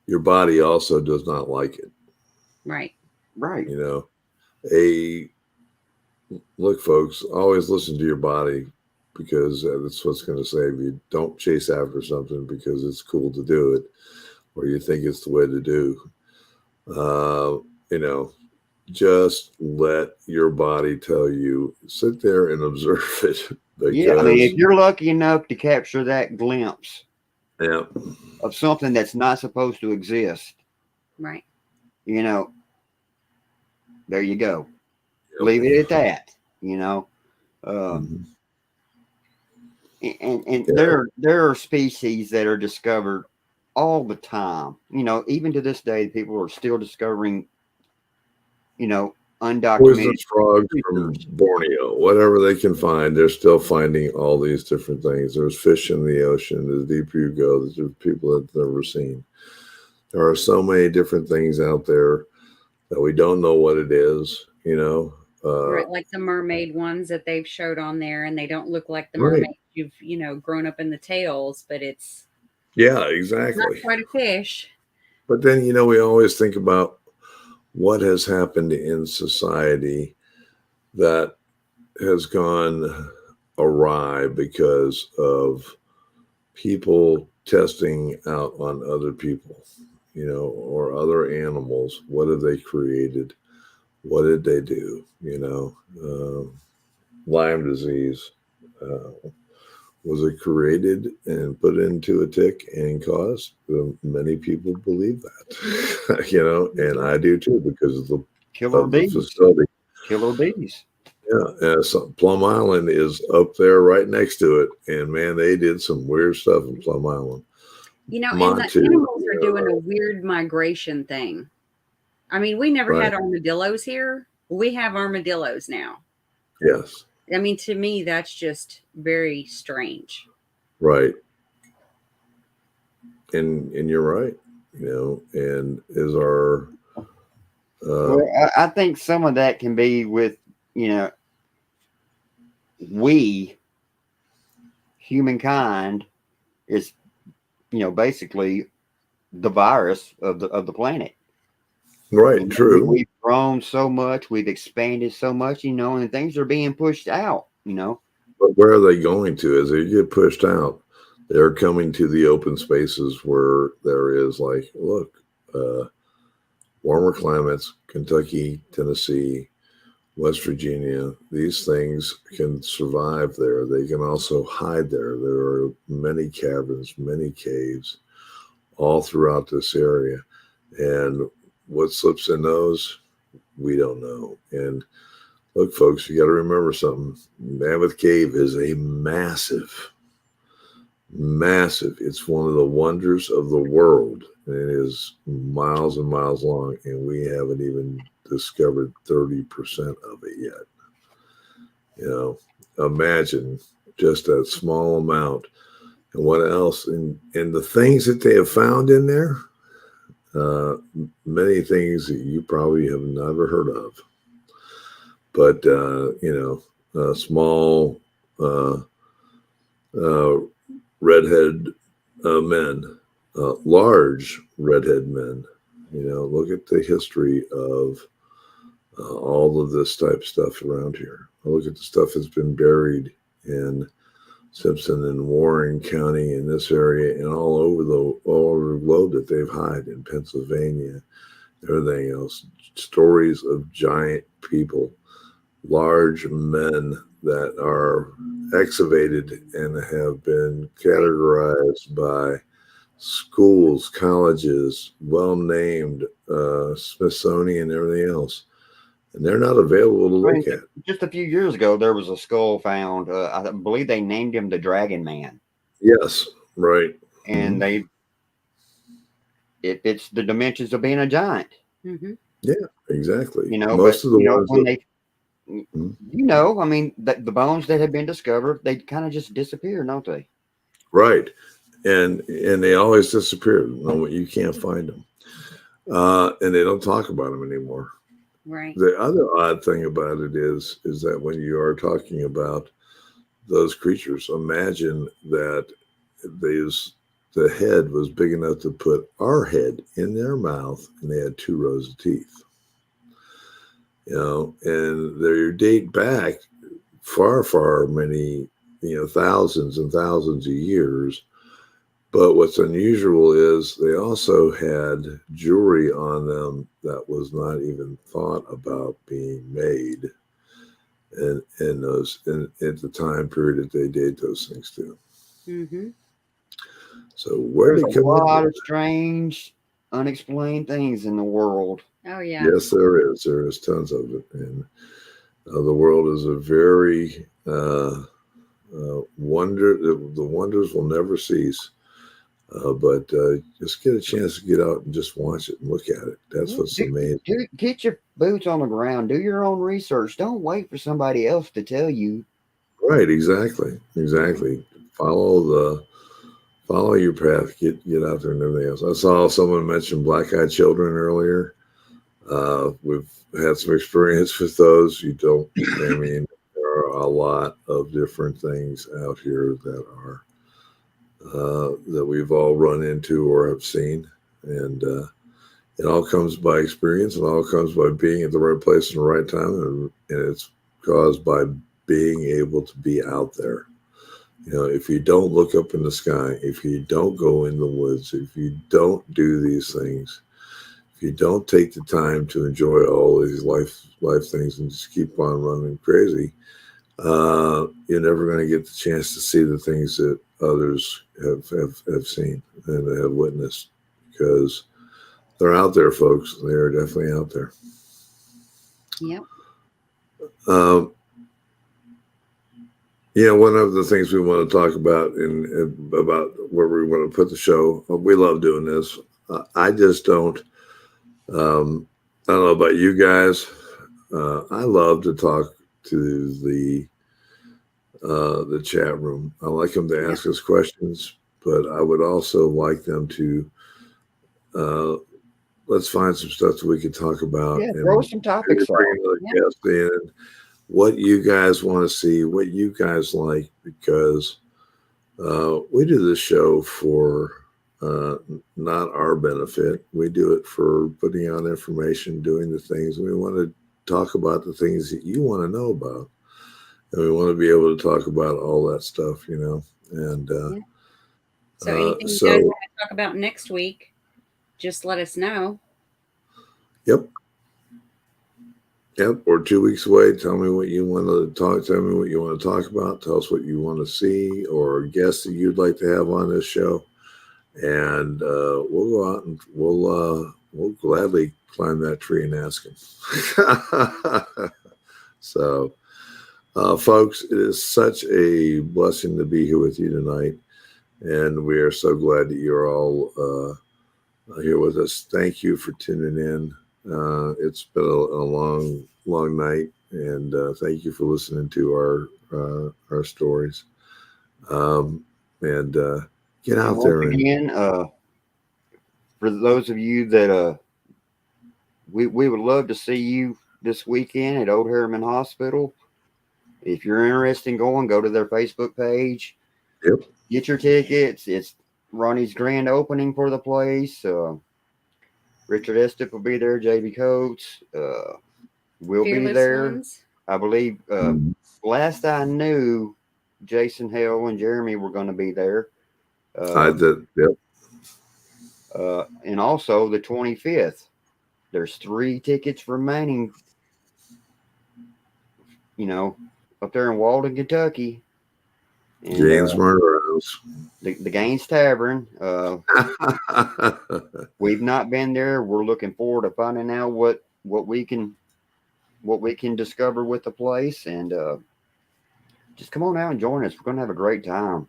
your body also does not like it. right. right. Look, folks, always listen to your body because that's what's going to save you. Don't chase after something because it's cool to do it or you think it's the way to do. Just let your body tell you. Sit there and observe it. Yeah, I mean, if you're lucky enough to capture that glimpse Yeah. of something that's not supposed to exist, Right. There you go. Yep. Leave it at that. Mhm. And Yeah. there are species that are discovered all the time. Even to this day, people are still discovering, undocumented Poisonous frogs from creatures. Borneo, whatever they can find, they're still finding all these different things. There's fish in the ocean. The deeper you go, there's people that they've never seen. There are so many different things out there that we don't know what it is, you know. Right, like the mermaid ones that they've showed on there, and they don't look like the Right. mermaid you've grown up in the tales, but it's Yeah, not exactly. quite a fish. But then, we always think about what has happened in society that has gone awry because of people testing out on other people, or other animals. What have they created? What did they do? Lyme disease. Was it created and put into a tick and caused? Many people believe that, and I do too because of Killer the bees. facility. Killer bees. Yeah, so Plum Island is up there right next to it, and man, they did some weird stuff in Plum Island. And the Montu, animals are doing a weird migration thing. I mean, we never had Right. armadillos here. We have armadillos now. Yes, I mean, to me, that's just very strange. right, and you're right. And is our Well, I think some of that can be with, we, humankind, is, basically the virus of the planet. right, true. We've grown so much, we've expanded so much, and things are being pushed out. But where are they going to? As they get pushed out, they're coming to the open spaces where there is look, warmer climates, Kentucky, Tennessee, West Virginia. These things can survive there. They can also hide there. There are many caverns, many caves all throughout this area. And what slips in those, we don't know. And look, folks, you got to remember something. Mammoth Cave is a massive. It's one of the wonders of the world. And it is miles and miles long, and we haven't even discovered 30% of it yet. Imagine just that small amount. And what else? And the things that they have found in there, many things that you probably have never heard of. But, small redhead men, large redhead men. Look at the history of all of this type of stuff around here. Look at the stuff that's been buried in Simpson and Warren County in this area and all over the globe that they've hid in Pennsylvania, everything else. Stories of giant people, large men that are excavated and have been categorized by schools, colleges, well-named, Smithsonian, everything else. And they're not available to look at. Just a few years ago, there was a skull found. I believe they named him the Dragon Man. Yes, right. And it fits the dimensions of being a giant. Mm-hmm. Yeah, exactly. Most of the ones when that, I mean, the bones that have been discovered, they kind of just disappear, don't they? Right. And they always disappear. You can't find them. And they don't talk about them anymore. Right. The other odd thing about it is that when you are talking about those creatures, imagine that the head was big enough to put our head in their mouth, and they had 2 rows of teeth. And they date back far, far many, thousands and thousands of years. But what's unusual is they also had jewelry on them that was not even thought about being made at the time period that they did those things to. Mm-hmm. So where There's a lot of strange, unexplained things in the world. Oh yeah. Yes, there is. There is tons of it, and the world is a very wonder. The wonders will never cease. But just get a chance to get out and just watch it and look at it. That's what's amazing. Get your boots on the ground. Do your own research. Don't wait for somebody else to tell you. Right, exactly. Follow your path. Get out there and everything else. I saw someone mention black-eyed children earlier. We've had some experience with those. You don't. I mean, there are a lot of different things out here that are that we've all run into or have seen, and it all comes by experience. It all comes by being at the right place in the right time, and it's caused by being able to be out there. If you don't look up in the sky, if you don't go in the woods, if you don't do these things, if you don't take the time to enjoy all these life things and just keep on running crazy, you're never going to get the chance to see the things that others have seen and have witnessed, because they're out there, folks. They are definitely out there. Yep. One of the things we want to talk about about where we want to put the show, we love doing this. I just don't. I don't know about you guys. I love to talk to the chat room. I like them to ask us questions, but I would also like them to let's find some stuff that we can talk about. Yeah, throw some topics in. What you guys want to see, what you guys like, because we do this show for not our benefit. We do it for putting out information, doing the things. We want to talk about the things that you want to know about. And we want to be able to talk about all that stuff, and so anything you guys want to talk about next week, just let us know. Yep. Or 2 weeks away, tell me what you want to talk. Tell me what you want to talk about. Tell us what you want to see or guests that you'd like to have on this show, and we'll go out and we'll gladly climb that tree and ask him. So, folks, it is such a blessing to be here with you tonight, and we are so glad that you're all here with us. Thank you for tuning in. It's been a long night, and thank you for listening to our stories. And get out there again. For those of you that we would love to see you this weekend at Old Harriman Hospital. If you're interested in going, go to their Facebook page. Yep. Get your tickets. It's Ronnie's grand opening for the place. Richard Estep will be there. JB Coates will be there. Ones. I believe last I knew, Jason Hale and Jeremy were going to be there. I did. Yep. And also the 25th. There's 3 tickets remaining. Up there in Walden, Kentucky. And, Gaines Murder House. The Gaines Tavern. We've not been there. We're looking forward to finding out what we can discover with the place, and just come on out and join us. We're gonna have a great time.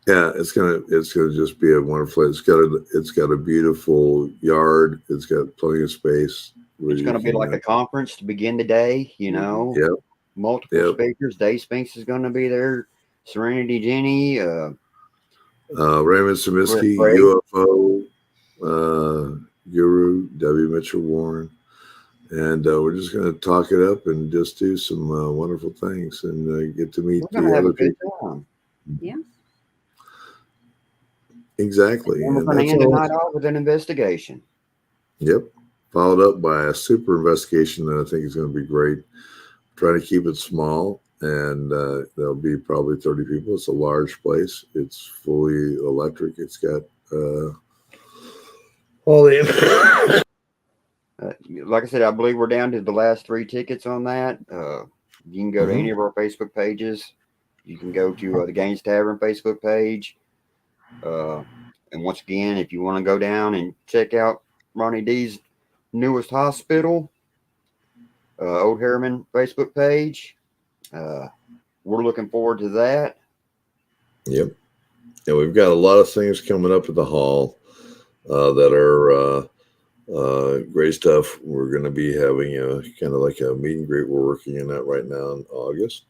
Yeah, it's gonna just be a wonderful. It's got a beautiful yard. It's got plenty of space. It's gonna be like a conference to begin the day. Yep. Multiple speakers. Dave Spinks is gonna be there. Serenity Jenny. Raymond Samisky, UFO Guru, W. Mitchell Warren. And we're just going to talk it up and just do some wonderful things and get to meet the other people. Yeah. Exactly. And we're going to end the night off with an investigation. Yep. Followed up by a super investigation that I think is going to be great. Try to keep it small, and there'll be probably 30 people. It's a large place. It's fully electric. It's got all the... like I said, I believe we're down to the last 3 tickets on that. You can go to any of our Facebook pages. You can go to the Gaines Tavern Facebook page. And once again, if you want to go down and check out Ronnie D's newest hospital, Old Harriman Facebook page, we're looking forward to that. Yep. And we've got a lot of things coming up at the hall that are great stuff. We're going to be having a kind of like a meet and greet. We're working on that right now in August.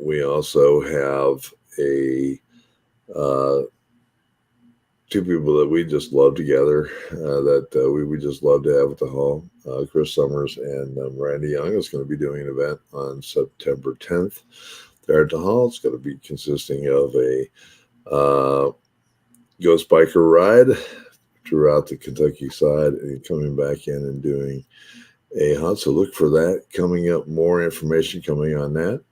We also have a two people that we just love together that we just love to have at the hall. Chris Summers and Randy Young is going to be doing an event on September 10th there at the hall. It's going to be consisting of a ghost biker ride throughout the Kentucky side and coming back in and doing a hunt. So look for that coming up. More information coming on that.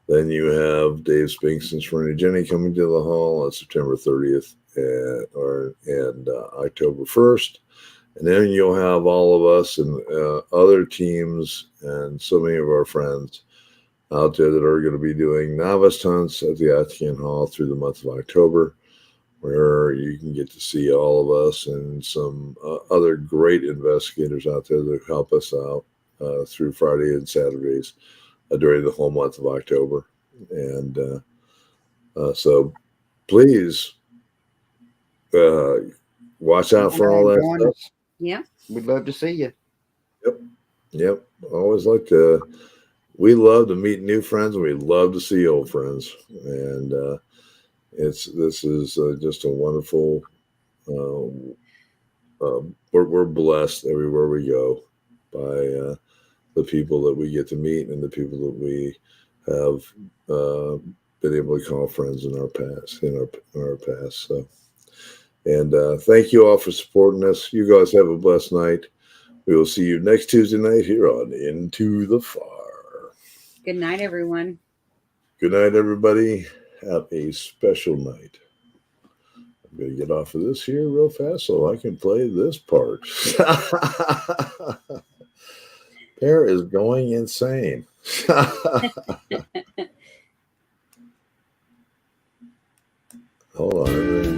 Then you have Dave Spinks and Serenity Jenny coming to the hall on September 30th and October 1st. And then you'll have all of us and other teams and so many of our friends out there that are going to be doing novice hunts at the Atkin Hall through the month of October, where you can get to see all of us and some other great investigators out there that help us out through Friday and Saturdays during the whole month of October. And so please watch out for all that stuff. Yeah. We'd love to see you. Yep. Always like to, we love to meet new friends and we love to see old friends. And this is just a wonderful, we're blessed everywhere we go by the people that we get to meet and the people that we have been able to call friends in our past, So, and thank you all for supporting us. You guys have a blessed night. We will see you next Tuesday night here on Into the Fire. Good night, everyone. Good night, everybody. Have a special night. I'm going to get off of this here real fast so I can play this part. Pear is going insane. Hold on.